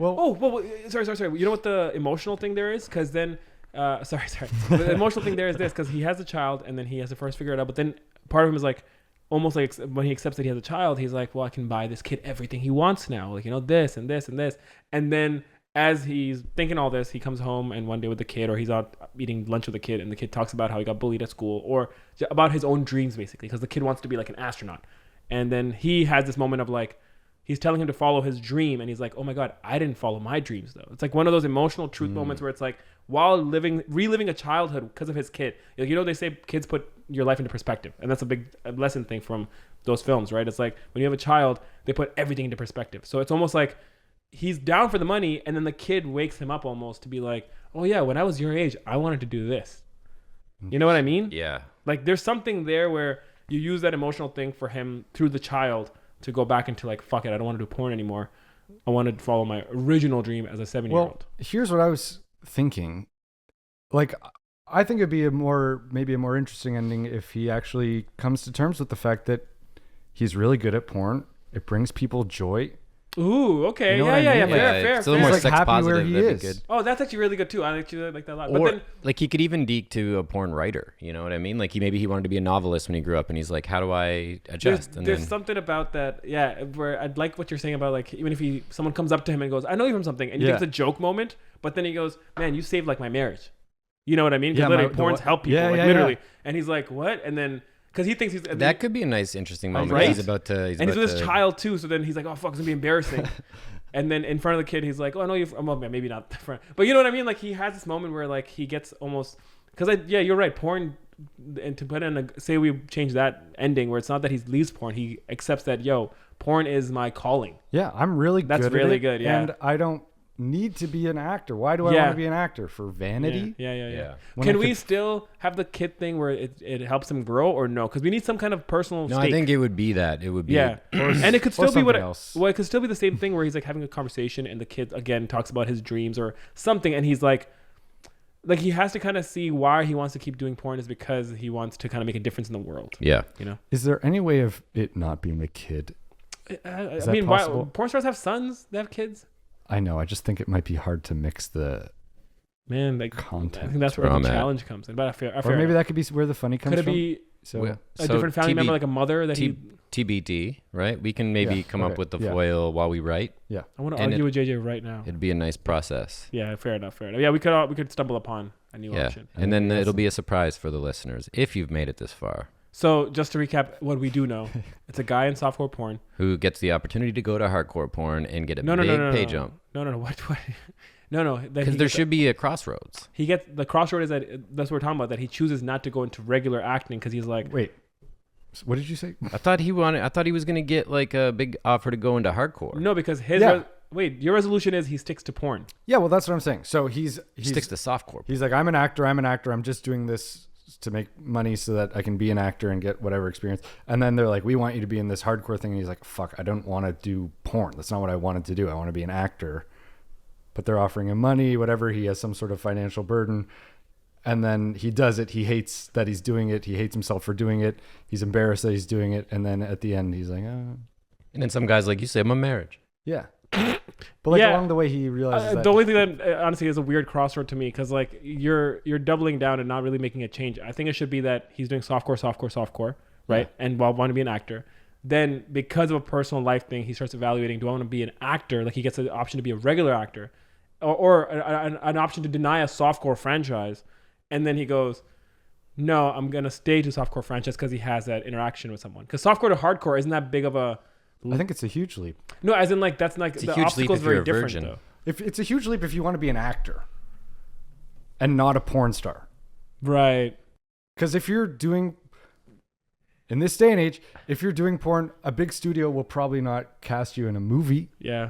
sorry. You know what the emotional thing there is? Because then, sorry. The emotional thing there is this, because he has a child, and then he has to first figure it out. But then part of him is like, almost like when he accepts that he has a child, he's like, well, I can buy this kid everything he wants now, like, you know, this and this and this. And then as he's thinking all this, he comes home and one day with the kid, or he's out eating lunch with the kid, and the kid talks about how he got bullied at school, or about his own dreams, basically, because the kid wants to be like an astronaut. And then he has this moment of like, he's telling him to follow his dream, and he's like, oh my God, I didn't follow my dreams though. It's like one of those emotional truth moments where it's like, while reliving a childhood because of his kid. Like, you know, they say kids put your life into perspective, and that's a big lesson thing from those films, right? It's like when you have a child, they put everything into perspective. So it's almost like he's down for the money, and then the kid wakes him up almost to be like, oh yeah, when I was your age, I wanted to do this. You know what I mean? Yeah. Like there's something there where you use that emotional thing for him through the child to go back into like, fuck it, I don't want to do porn anymore. I wanted to follow my original dream as a 7-year-old. Well, here's what I was thinking. Like, I think it'd be maybe a more interesting ending if he actually comes to terms with the fact that he's really good at porn. It brings people joy. Ooh, okay. You know what I mean? Fair. It's a little more He's, like, sex happy positive. where he That'd is. be good. Oh, that's actually really good too. I actually like that a lot. Or But then, like he could even deke to a porn writer. You know what I mean? Like maybe he wanted to be a novelist when he grew up, and he's like, how do I adjust? there's something about that, yeah, where I'd like what you're saying about like, even if someone comes up to him and goes, I know you from something, and you think it's a joke moment, but then he goes, man, you saved like my marriage. You know what I mean? Because literally porns help people, literally. And he's like, what? And then, because he thinks that could be a nice, interesting moment. Right? He's about to, and he's with his child too. So then he's like, oh fuck, it's gonna be embarrassing. And then in front of the kid, he's like, oh, I know you. Well, maybe not in front, but you know what I mean? Like he has this moment where like he gets almost, because you're right. Porn, and to put in say we change that ending where it's not that he leaves porn, he accepts that porn is my calling. Yeah, I'm really good. That's really good. Yeah, and I don't need to be an actor. Why do I want to be an actor? For vanity? Yeah. Can we still have the kid thing where it helps him grow, or no? Because we need some kind of personal stake. I think it would be that. It would be and it could still be else. It could still be the same thing where he's like having a conversation and the kid again talks about his dreams or something, and he's like he has to kind of see why he wants to keep doing porn is because he wants to kind of make a difference in the world. Yeah. You know? Is there any way of it not being a kid? I mean, why porn stars have sons? They have kids? I know. I just think it might be hard to mix the content. I think that's where the challenge comes in. But or maybe that could be where the funny comes from. Could it be a different family member, like a mother that TBD, right? We can maybe come up with the foil while we write. Yeah. I want to argue with JJ right now. It'd be a nice process. Yeah, fair enough. Yeah, we could stumble upon a new option. And then it'll be a surprise for the listeners if you've made it this far. So just to recap what we do know, it's a guy in softcore porn who gets the opportunity to go to hardcore porn and get a big pay jump. No. What? No. Because there should be a crossroads. He gets the crossroad is that's what we're talking about. That he chooses not to go into regular acting because he's like, wait, what did you say? I thought he was gonna get like a big offer to go into hardcore. No, because your resolution is he sticks to porn. Yeah, well, that's what I'm saying. So he sticks to softcore. He's like, I'm an actor. I'm just doing this to make money so that I can be an actor and get whatever experience. And then they're like, we want you to be in this hardcore thing. And he's like, fuck, I don't want to do porn. That's not what I wanted to do. I want to be an actor. But they're offering him money, whatever. He has some sort of financial burden. And then he does it. He hates that he's doing it. He hates himself for doing it. He's embarrassed that he's doing it. And then at the end, he's like, oh. And then some guy's like, you saved my marriage. Yeah. But along the way, he realizes that. The only thing that honestly is a weird crossroad to me, because like you're doubling down and not really making a change. I think it should be that he's doing softcore, right? Yeah. And while wanting to be an actor, then because of a personal life thing, he starts evaluating: do I want to be an actor? Like he gets the option to be a regular actor, or an option to deny a softcore franchise, and then he goes, no, I'm gonna stay to softcore franchise because he has that interaction with someone. Because softcore to hardcore isn't that big of a. I think it's a huge leap. No, as in like that's like it's the obstacle is very different though. if it's a huge leap if you want to be an actor and not a porn star. Right. Because if you're doing, in this day and age, if you're doing porn, a big studio will probably not cast you in a movie. Yeah.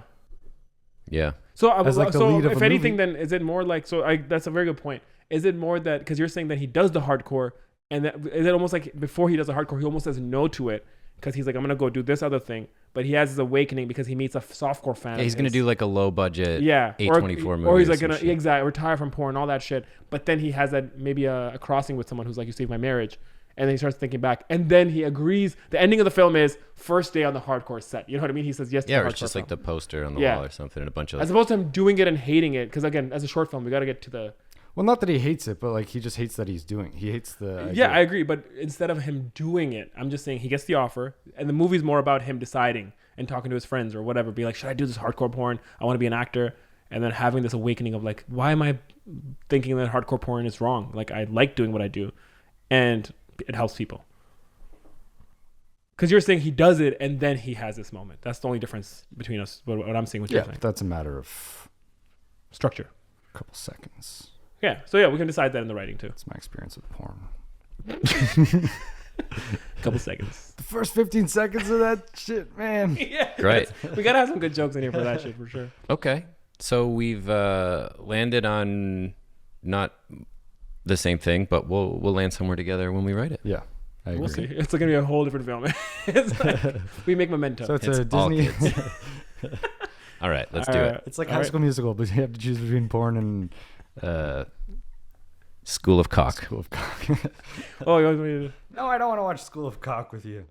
Yeah. So, As like the lead of if a anything, movie. then is it more like, that's a very good point. Is it more that, because you're saying that he does the hardcore, and that, is it almost like before he does the hardcore, he almost says no to it, because he's like, I'm going to go do this other thing. But he has his awakening because he meets a softcore fan. Yeah, he's going to do like a low budget A24 movie. Or he's like going to retire from porn, all that shit. But then he has that maybe a crossing with someone who's like, you saved my marriage. And then he starts thinking back. And then he agrees. The ending of the film is first day on the hardcore set. You know what I mean? He says yes to the hardcore or it's just film. like the poster on the wall or something and a bunch of... As opposed to him doing it and hating it. Because again, as a short film, we got to get to the... Well, not that he hates it, but like he just hates that he's doing. He hates the idea. Yeah, I agree. But instead of him doing it, I'm just saying he gets the offer. And the movie's more about him deciding and talking to his friends or whatever. Be like, should I do this hardcore porn? I want to be an actor. And then having this awakening of like, why am I thinking that hardcore porn is wrong? Like, I like doing what I do. And it helps people. Because you're saying he does it and then he has this moment. That's the only difference between us. What I'm seeing, what you're saying. That's a matter of structure. A couple seconds. Yeah. So yeah, we can decide that in the writing too. That's my experience with porn. A couple seconds. The first 15 seconds of that shit, man. Yeah. Great. We gotta have some good jokes in here for that shit for sure. Okay. So we've landed on not the same thing, but we'll land somewhere together when we write it. Yeah. I agree. We'll see. It's gonna be a whole different film. It's like, we make Memento. So it's It's a all Disney. kids. All right, let's do it. It's like High School Musical, but you have to choose between porn and School of Cock. School of Cock. Oh, you want me to... No, I don't want to watch School of Cock with you.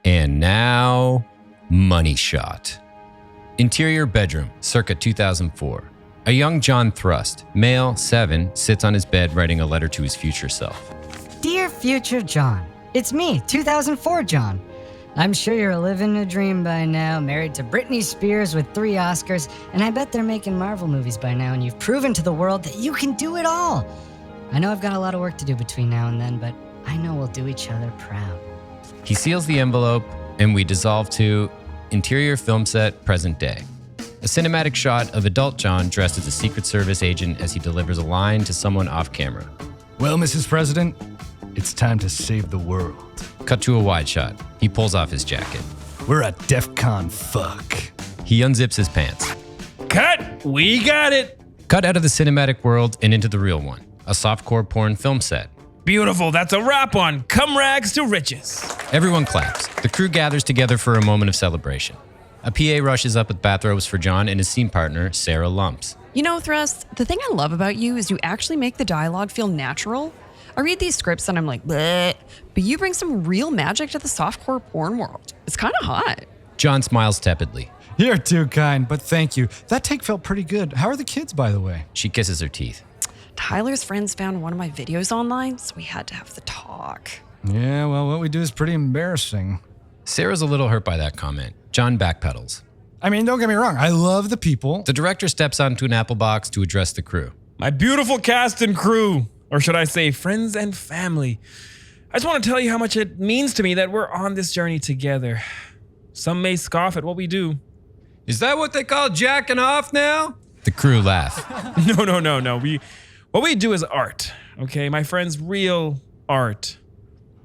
And now, Money Shot. Interior bedroom, circa 2004. A young John Thrust, male, 7, sits on his bed writing a letter to his future self. Dear future John, it's me, 2004 John. I'm sure you're living a dream by now, married to Britney Spears with 3 Oscars, and I bet they're making Marvel movies by now, and you've proven to the world that you can do it all. I know I've got a lot of work to do between now and then, but I know we'll do each other proud. He seals the envelope, and we dissolve to interior film set, present day. A cinematic shot of adult John dressed as a Secret Service agent as he delivers a line to someone off camera. Well, Mrs. President, it's time to save the world. Cut to a wide shot. He pulls off his jacket. We're a DEF CON fuck. He unzips his pants. Cut! We got it! Cut out of the cinematic world and into the real one. A softcore porn film set. Beautiful. That's a wrap on Come Rags to Riches. Everyone claps. The crew gathers together for a moment of celebration. A PA rushes up with bathrobes for John and his scene partner, Sarah Lumps. You know, Thrust, the thing I love about you is you actually make the dialogue feel natural. I read these scripts and I'm like, bleh, but you bring some real magic to the softcore porn world. It's kind of hot. John smiles tepidly. You're too kind, but thank you. That take felt pretty good. How are the kids, by the way? She kisses her teeth. Tyler's friends found one of my videos online, so we had to have the talk. Yeah, well, what we do is pretty embarrassing. Sarah's a little hurt by that comment. John backpedals. I mean, don't get me wrong. I love the people. The director steps onto an apple box to address the crew. My beautiful cast and crew, or should I say friends and family. I just want to tell you how much it means to me that we're on this journey together. Some may scoff at what we do. Is that what they call jacking off now? The crew laugh. No. What we do is art, okay? My friends, real art.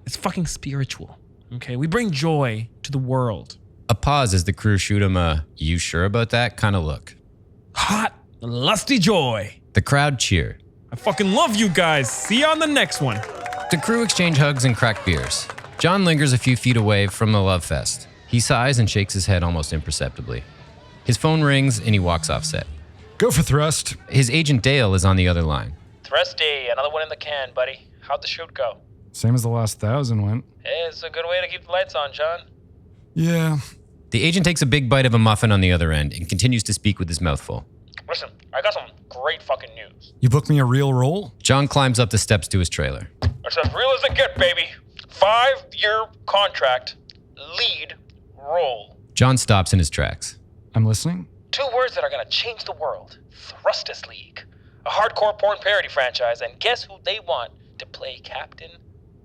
It's fucking spiritual, okay? We bring joy to the world. A pause as the crew shoot him a, you sure about that kind of look. Hot, lusty joy. The crowd cheer. I fucking love you guys. See you on the next one. The crew exchange hugs and crack beers. John lingers a few feet away from the love fest. He sighs and shakes his head almost imperceptibly. His phone rings and he walks off set. Go for Thrust. His agent Dale is on the other line. Thrusty, another one in the can, buddy. How'd the shoot go? Same as the last 1,000 went. Hey, it's a good way to keep the lights on, John. Yeah. The agent takes a big bite of a muffin on the other end and continues to speak with his mouth full. Listen, I got some great fucking news. You booked me a real role? John climbs up the steps to his trailer. It's as real as it get, baby. 5-year contract, lead role. John stops in his tracks. I'm listening. 2 words that are gonna change the world. Thrustus League. A hardcore porn parody franchise, and guess who they want to play Captain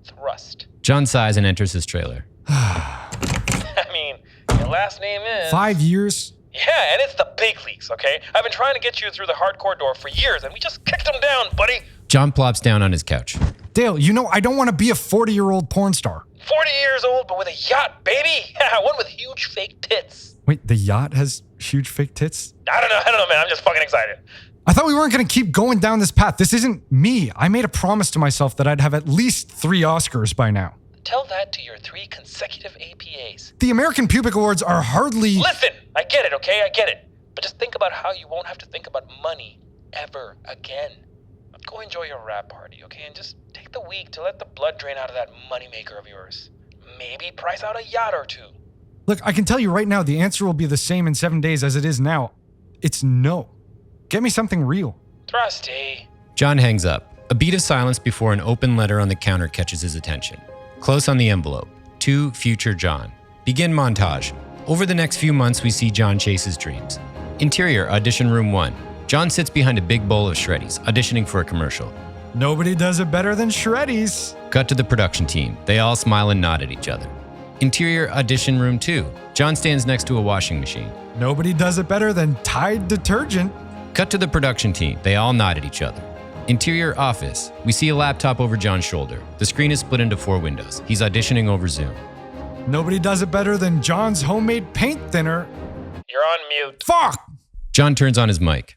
Thrust? John sighs and enters his trailer. I mean, your last name is... 5 years? Yeah, and it's the big leagues, okay? I've been trying to get you through the hardcore door for years, and we just kicked them down, buddy. John plops down on his couch. Dale, I don't want to be a 40-year-old porn star. 40 years old, but with a yacht, baby. Yeah, one with huge fake tits. Wait, the yacht has huge fake tits? I don't know, man. I'm just fucking excited. I thought we weren't going to keep going down this path. This isn't me. I made a promise to myself that I'd have at least 3 Oscars by now. Tell that to your 3 consecutive APAs. The American Pubic Awards are hardly... Listen, I get it, okay? I get it. But just think about how you won't have to think about money ever again. Go enjoy your rap party, okay? And just take the week to let the blood drain out of that moneymaker of yours. Maybe price out a yacht or 2. Look, I can tell you right now, the answer will be the same in 7 days as it is now. It's no. Get me something real. Trusty. John hangs up. A beat of silence before an open letter on the counter catches his attention. Close on the envelope. To future John. Begin montage. Over the next few months, we see John chase his dreams. Interior, audition room 1. John sits behind a big bowl of Shreddies, auditioning for a commercial. Nobody does it better than Shreddies. Cut to the production team. They all smile and nod at each other. Interior, audition room 2. John stands next to a washing machine. Nobody does it better than Tide detergent. Cut to the production team. They all nod at each other. Interior office. We see a laptop over John's shoulder. The screen is split into 4 windows. He's auditioning over Zoom. Nobody does it better than John's homemade paint thinner. You're on mute. Fuck! John turns on his mic.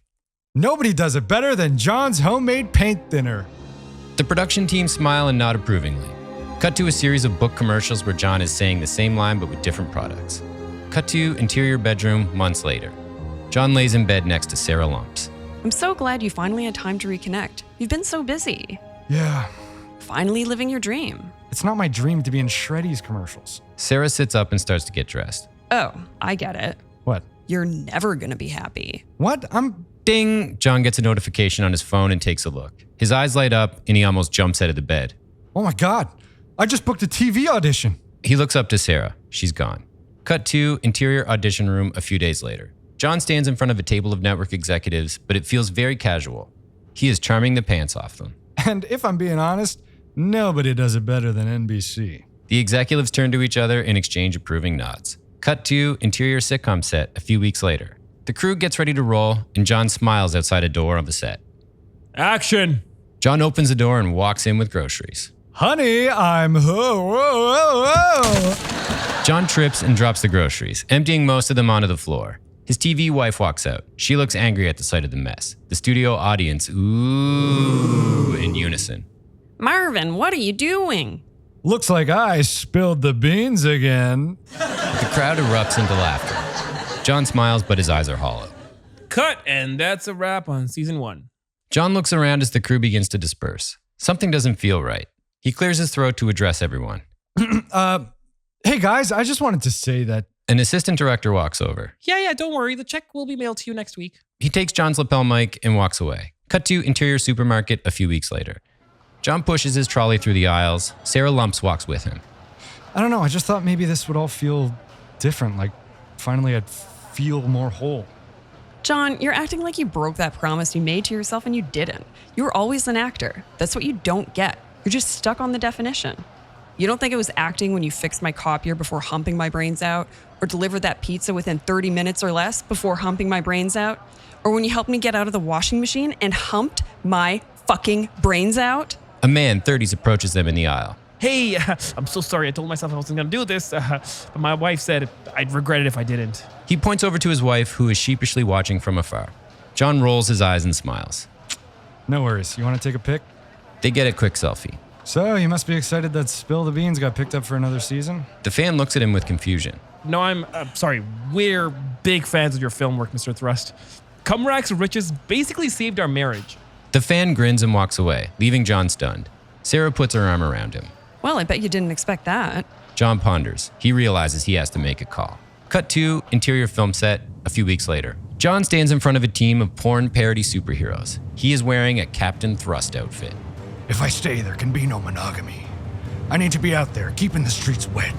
Nobody does it better than John's homemade paint thinner. The production team smile and nod approvingly. Cut to a series of book commercials where John is saying the same line but with different products. Cut to interior bedroom months later. John lays in bed next to Sarah Lumps. I'm so glad you finally had time to reconnect. You've been so busy. Yeah. Finally living your dream. It's not my dream to be in Shreddies commercials. Sarah sits up and starts to get dressed. Oh, I get it. What? You're never gonna be happy. What? Ding! John gets a notification on his phone and takes a look. His eyes light up and he almost jumps out of the bed. Oh my God. I just booked a TV audition. He looks up to Sarah. She's gone. Cut to interior audition room a few days later. John stands in front of a table of network executives, but it feels very casual. He is charming the pants off them. And if I'm being honest, nobody does it better than NBC. The executives turn to each other and exchange approving nods. Cut to interior sitcom set a few weeks later. The crew gets ready to roll, and John smiles outside a door on the set. Action! John opens the door and walks in with groceries. Honey, I'm... John trips and drops the groceries, emptying most of them onto the floor. His TV wife walks out. She looks angry at the sight of the mess. The studio audience, ooh, in unison. Marvin, what are you doing? Looks like I spilled the beans again. The crowd erupts into laughter. John smiles, but his eyes are hollow. Cut, and that's a wrap on season 1. John looks around as the crew begins to disperse. Something doesn't feel right. He clears his throat to address everyone. Hey guys, I just wanted to say that... An assistant director walks over. Yeah, don't worry. The check will be mailed to you next week. He takes John's lapel mic and walks away. Cut to interior supermarket a few weeks later. John pushes his trolley through the aisles. Sarah Lumps walks with him. I don't know, I just thought maybe this would all feel different, like finally I'd feel more whole. John, you're acting like you broke that promise you made to yourself and you didn't. You were always an actor. That's what you don't get. You're just stuck on the definition. You don't think it was acting when you fixed my copier before humping my brains out? Or delivered that pizza within 30 minutes or less before humping my brains out? Or when you helped me get out of the washing machine and humped my fucking brains out? A man, 30s, approaches them in the aisle. Hey, I'm so sorry. I told myself I wasn't going to do this, but my wife said I'd regret it if I didn't. He points over to his wife, who is sheepishly watching from afar. John rolls his eyes and smiles. No worries. You want to take a pic? They get a quick selfie. So, you must be excited that Spill the Beans got picked up for another season? The fan looks at him with confusion. No, I'm sorry. We're big fans of your film work, Mr. Thrust. Cum Racks Riches basically saved our marriage. The fan grins and walks away, leaving John stunned. Sarah puts her arm around him. Well, I bet you didn't expect that. John ponders. He realizes he has to make a call. Cut to interior film set a few weeks later. John stands in front of a team of porn parody superheroes. He is wearing a Captain Thrust outfit. If I stay, there can be no monogamy. I need to be out there, keeping the streets wet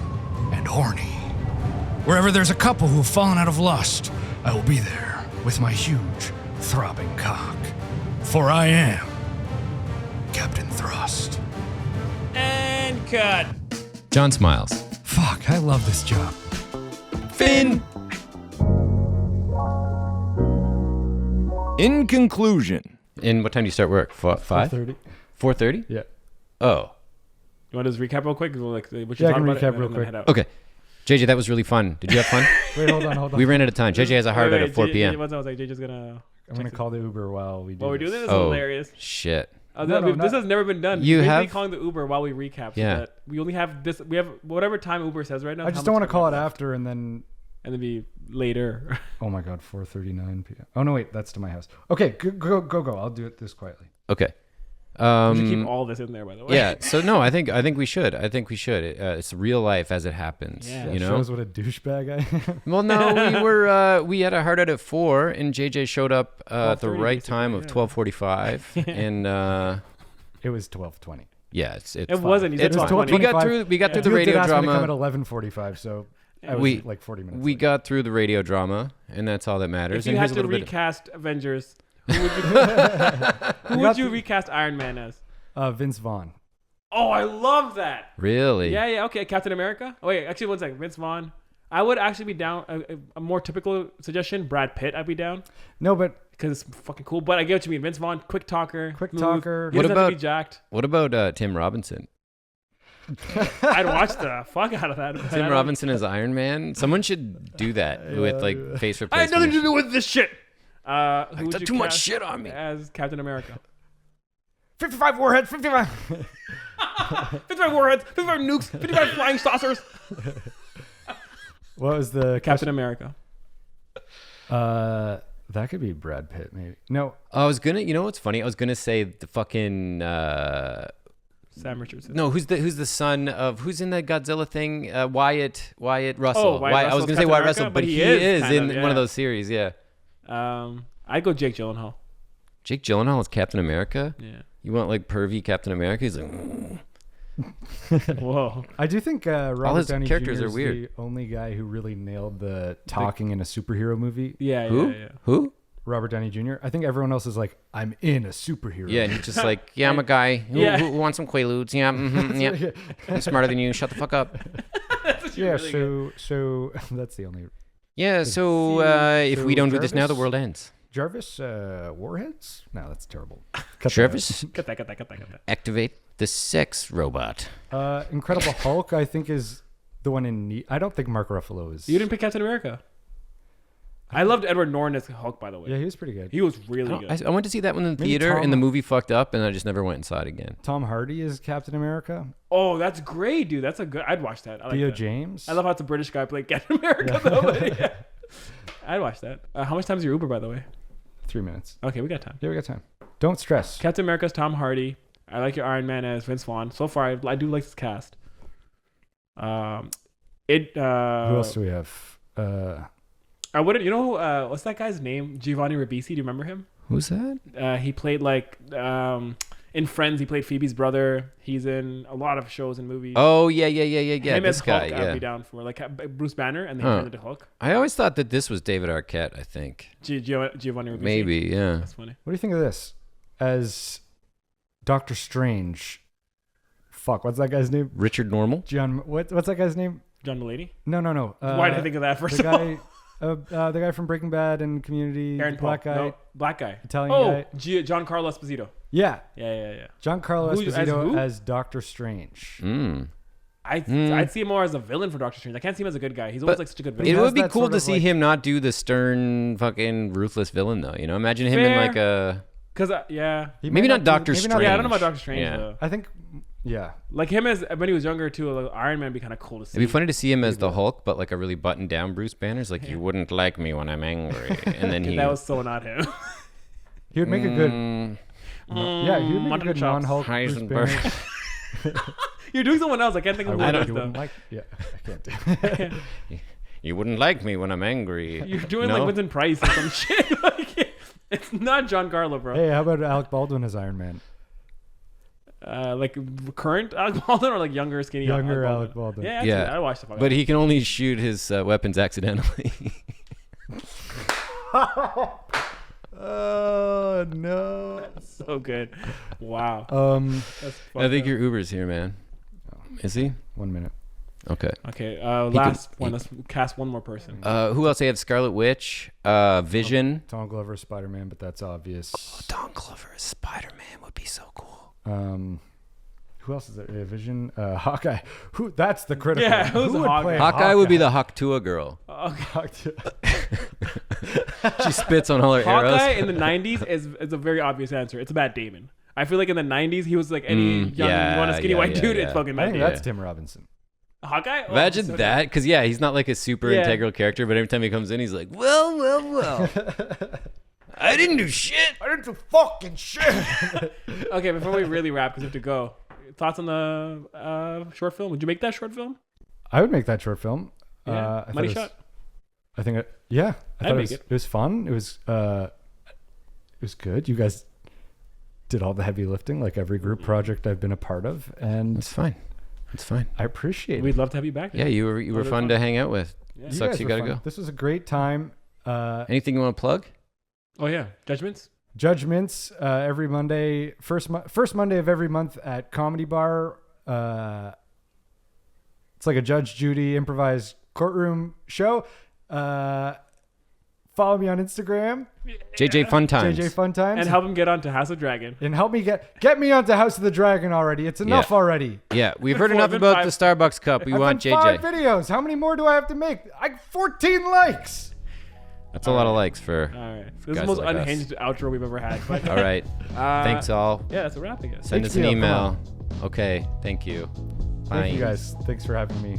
and horny. Wherever there's a couple who have fallen out of lust, I will be there with my huge, throbbing cock. For I am Captain Thrust. And cut. John smiles. Fuck, I love this job. Finn! In conclusion. And what time do you start work? 5? 4:30. 4:30? Yeah. Oh. You want to just recap real quick? Like, what Yeah, I talking can about recap and real then quick. head out. Okay. JJ, that was really fun. Did you have fun? Wait, hold on. We ran out of time. JJ has a hard out at 4 p.m. I was like, JJ's gonna. I'm going to call the Uber while we do While we're doing this, this is Oh, hilarious. shit. This has never been done. You Basically have? calling the Uber while we recap. So Yeah. that we only have this. We have whatever time Uber says right now. I just don't want to call it after and then... And then be later. Oh my God, 4:39 p.m. Oh no, wait, that's to my house. Okay, go. I'll do it this quietly. Okay. We should keep all this in there, by the way. Yeah. So no, I think we should. It's real life as it happens. Yeah. That You know. shows what a douchebag I am. Well, no, we had a hard out at 4, and JJ showed up at the 12:30 right time of basically, 12:45, and It was 12:20. yeah, it's It wasn't. You said It's fine. 12:20. We got through the You did radio ask me to come at drama. 11:45, so I was We- like 40 minutes. We late. got through the radio drama, and that's all that matters. If you and had here's a to little bit. recast Avengers, who would you recast Iron Man as? Vince Vaughn. Oh, I love that. Really? Yeah. Okay, Captain America. Oh wait, actually, one second. Vince Vaughn. I would actually be down. A more typical suggestion: Brad Pitt. I'd be down No, but because it's fucking cool. But I get what you mean. Vince Vaughn, quick talker. Quick smooth. talker. He What doesn't have to be about- jacked? What about Tim Robinson? I'd watch the fuck out of that. but I Tim don't- Robinson as Iron Man. Someone should do that with like face I had nothing replacement. to do with this shit. Who would got you too much cast shit on me. as Captain America? 55 warheads, 55. 55 warheads, 55 nukes, 55 flying saucers. What was the Captain America. That could be Brad Pitt, maybe. No, I was gonna. You know what's funny? I was gonna say the fucking. Sam Richardson. No, who's the son of who's in the Godzilla thing? Wyatt Russell. Wyatt I was Russell's gonna say Captain Wyatt America, Russell, but he is is kind in of, one yeah. of those series. Yeah. I'd go Jake Gyllenhaal. Jake Gyllenhaal is Captain America. Yeah. You want like pervy Captain America? He's like, Whoa. I do think Robert his Downey characters Jr. are is weird. the only guy who really nailed the talking in a superhero movie. Yeah. who? Yeah. Who? Robert Downey Jr. I think everyone else is like, I'm in a superhero. Yeah, and he's just like, yeah, I'm a guy who, Yeah. who wants some Quaaludes. Yeah, yeah. I'm smarter than you. Shut the fuck up. Yeah, really so that's the only Yeah. So if we don't do this now, the Jarvis? world ends. Jarvis warheads? No, that's terrible. Cut Jarvis, Get that. activate the sex robot. that. Incredible Hulk, I think, is the one in need. I don't think Mark Ruffalo is. You didn't pick Captain America. I loved Edward Norton as Hulk, by the way. Yeah, he was pretty good. He was really good. I went to see that one in the Maybe theater, and the Tom- movie fucked up, and I just never went inside again. Tom Hardy is Captain America. Oh, that's great, dude. That's a good. I'd watch that. I like Theo that. James. I love how it's a British guy playing Captain America, though. But yeah. I'd watch that. How much time is your Uber, by the way? 3 minutes. Okay, we got time. Yeah, we got time. Don't stress. Captain America's Tom Hardy. I like your Iron Man as Vince Vaughn. So far, I do like this cast. Who else Who do we have? I wouldn't. You know what's that guy's name? Giovanni Ribisi. Do you remember him? Who's that? He played like in Friends. He played Phoebe's brother. He's in a lot of shows and movies. Oh yeah. Him This as guy. Hulk, I'd be Yeah. down for like Bruce Banner, and then Huh. he turned into Hulk. I always thought that this was David Arquette. I think Giovanni Ribisi. maybe. Yeah. That's funny. What do you think of this? As Doctor Strange. Fuck, what's that guy's name? Richard Normal. John. What's that guy's name? John Mulaney. No. Why did I think of that first The of all? guy, the guy from Breaking Bad and Community, Aaron the black Paul. guy. No, black guy. Italian guy. Giancarlo Esposito. Yeah, Yeah. Giancarlo Who- as Esposito who? as Doctor Strange. I'd see him more as a villain for Doctor Strange. I can't see him as a good guy. He's always But like such a good He It villain. has would be that cool sort to of, see like- him not do the stern, fucking ruthless villain though. You know, imagine him in Fair. like a Because yeah, He maybe might not Doctor maybe Strange. yeah. I don't know about Doctor Strange Yeah. though. I think, yeah. Like him as when he was younger too. Like Iron Man would be kind of cool to see. It'd be funny to see him as the Hulk, but like a really buttoned down Bruce Banner's like, you wouldn't like me when I'm angry, and then he. That was so not him. He would make a good. Yeah, he would make a mutton good chops. non-Hulk Bruce Heisenberg. Banner. You're doing someone else. I can't think of who I it don't- is You though. wouldn't like. Yeah, I can't do. You wouldn't like me when I'm angry. You're doing No? like Vincent Price or some shit. Like, it's not Giancarlo, bro. Hey, how about Alec Baldwin as Iron Man? Like current Alec Baldwin or like younger, skinny Younger Alec Alec Baldwin. Yeah, Yeah. I watched the fuck But he can only shoot his weapons accidentally. Oh no. so good. Wow. Um, That's I think your your Uber's here, man. Is he? 1 minute. Okay. Okay. Last one. Let's cast one more person. Who else? They have Scarlet Witch, Vision. Tom Glover, Spider-Man, but that's obvious. Oh, Tom Glover as Spider-Man would be so cool. Who else is there? Vision, Hawkeye. Who? That's the critical. Yeah, who's Who would Hawkeye? play Hawkeye would be the Hawktua girl. Okay. She spits on all her Hawkeye arrows. in the 90s is a very obvious answer. It's Matt Damon. I feel like in the 90s he was like any young, skinny white dude. It's fucking I Matt think Damon. that's Tim Robinson. Hawkeye? Oh, Imagine so that, because he's not like a super integral character, but every time he comes in, he's like, well. I didn't do shit. I didn't do fucking shit. Okay, before we really wrap, because we have to go. Thoughts on the short film? Would you make that short film? I would make that short film. Yeah. Money shot. I think. I thought make it was fun. It was good. You guys did all the heavy lifting, like every group project I've been a part of, and It's fine. I appreciate We'd it. love to have you back. Yeah, you were fun to hang out with. Yeah. Sucks guys you were gotta fun. go. This was a great time. Anything you want to plug? Oh yeah, Judgments. Judgments every Monday, first Monday of every month at Comedy Bar. It's like a Judge Judy improvised courtroom show. Follow me on Instagram, j.j.funtimes. j.j.funtimes, And help him get onto House of Dragon. and help me get me onto House of the Dragon already. It's enough already. Yeah, we've heard Been enough four, about been the Starbucks cup. We I've want done 5 JJ. videos. How many more do I have to make? 14 likes. That's a lot of likes for. All right. This is Guys the most like us. unhinged outro we've ever had. But All right. Thanks all. Yeah, that's a wrap, I guess. Send Thanks, us an Neil. Come email. Okay. Thank you. Bye. Thank you guys. Thanks for having me.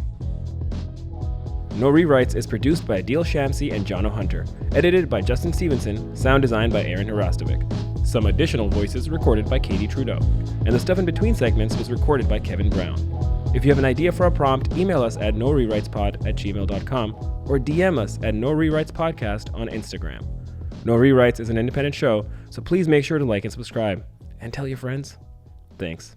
No Rewrites is produced by Adil Shamsi and Jono Hunter. Edited by Justin Stevenson. Sound designed by Aaron Herastovic. Some additional voices recorded by Katie Trudeau. And the stuff in between segments was recorded by Kevin Brown. If you have an idea for a prompt, email us at norewritespod@gmail.com or DM us at No Rewrites Podcast on Instagram. No Rewrites is an independent show, so please make sure to like and subscribe. And tell your friends. Thanks.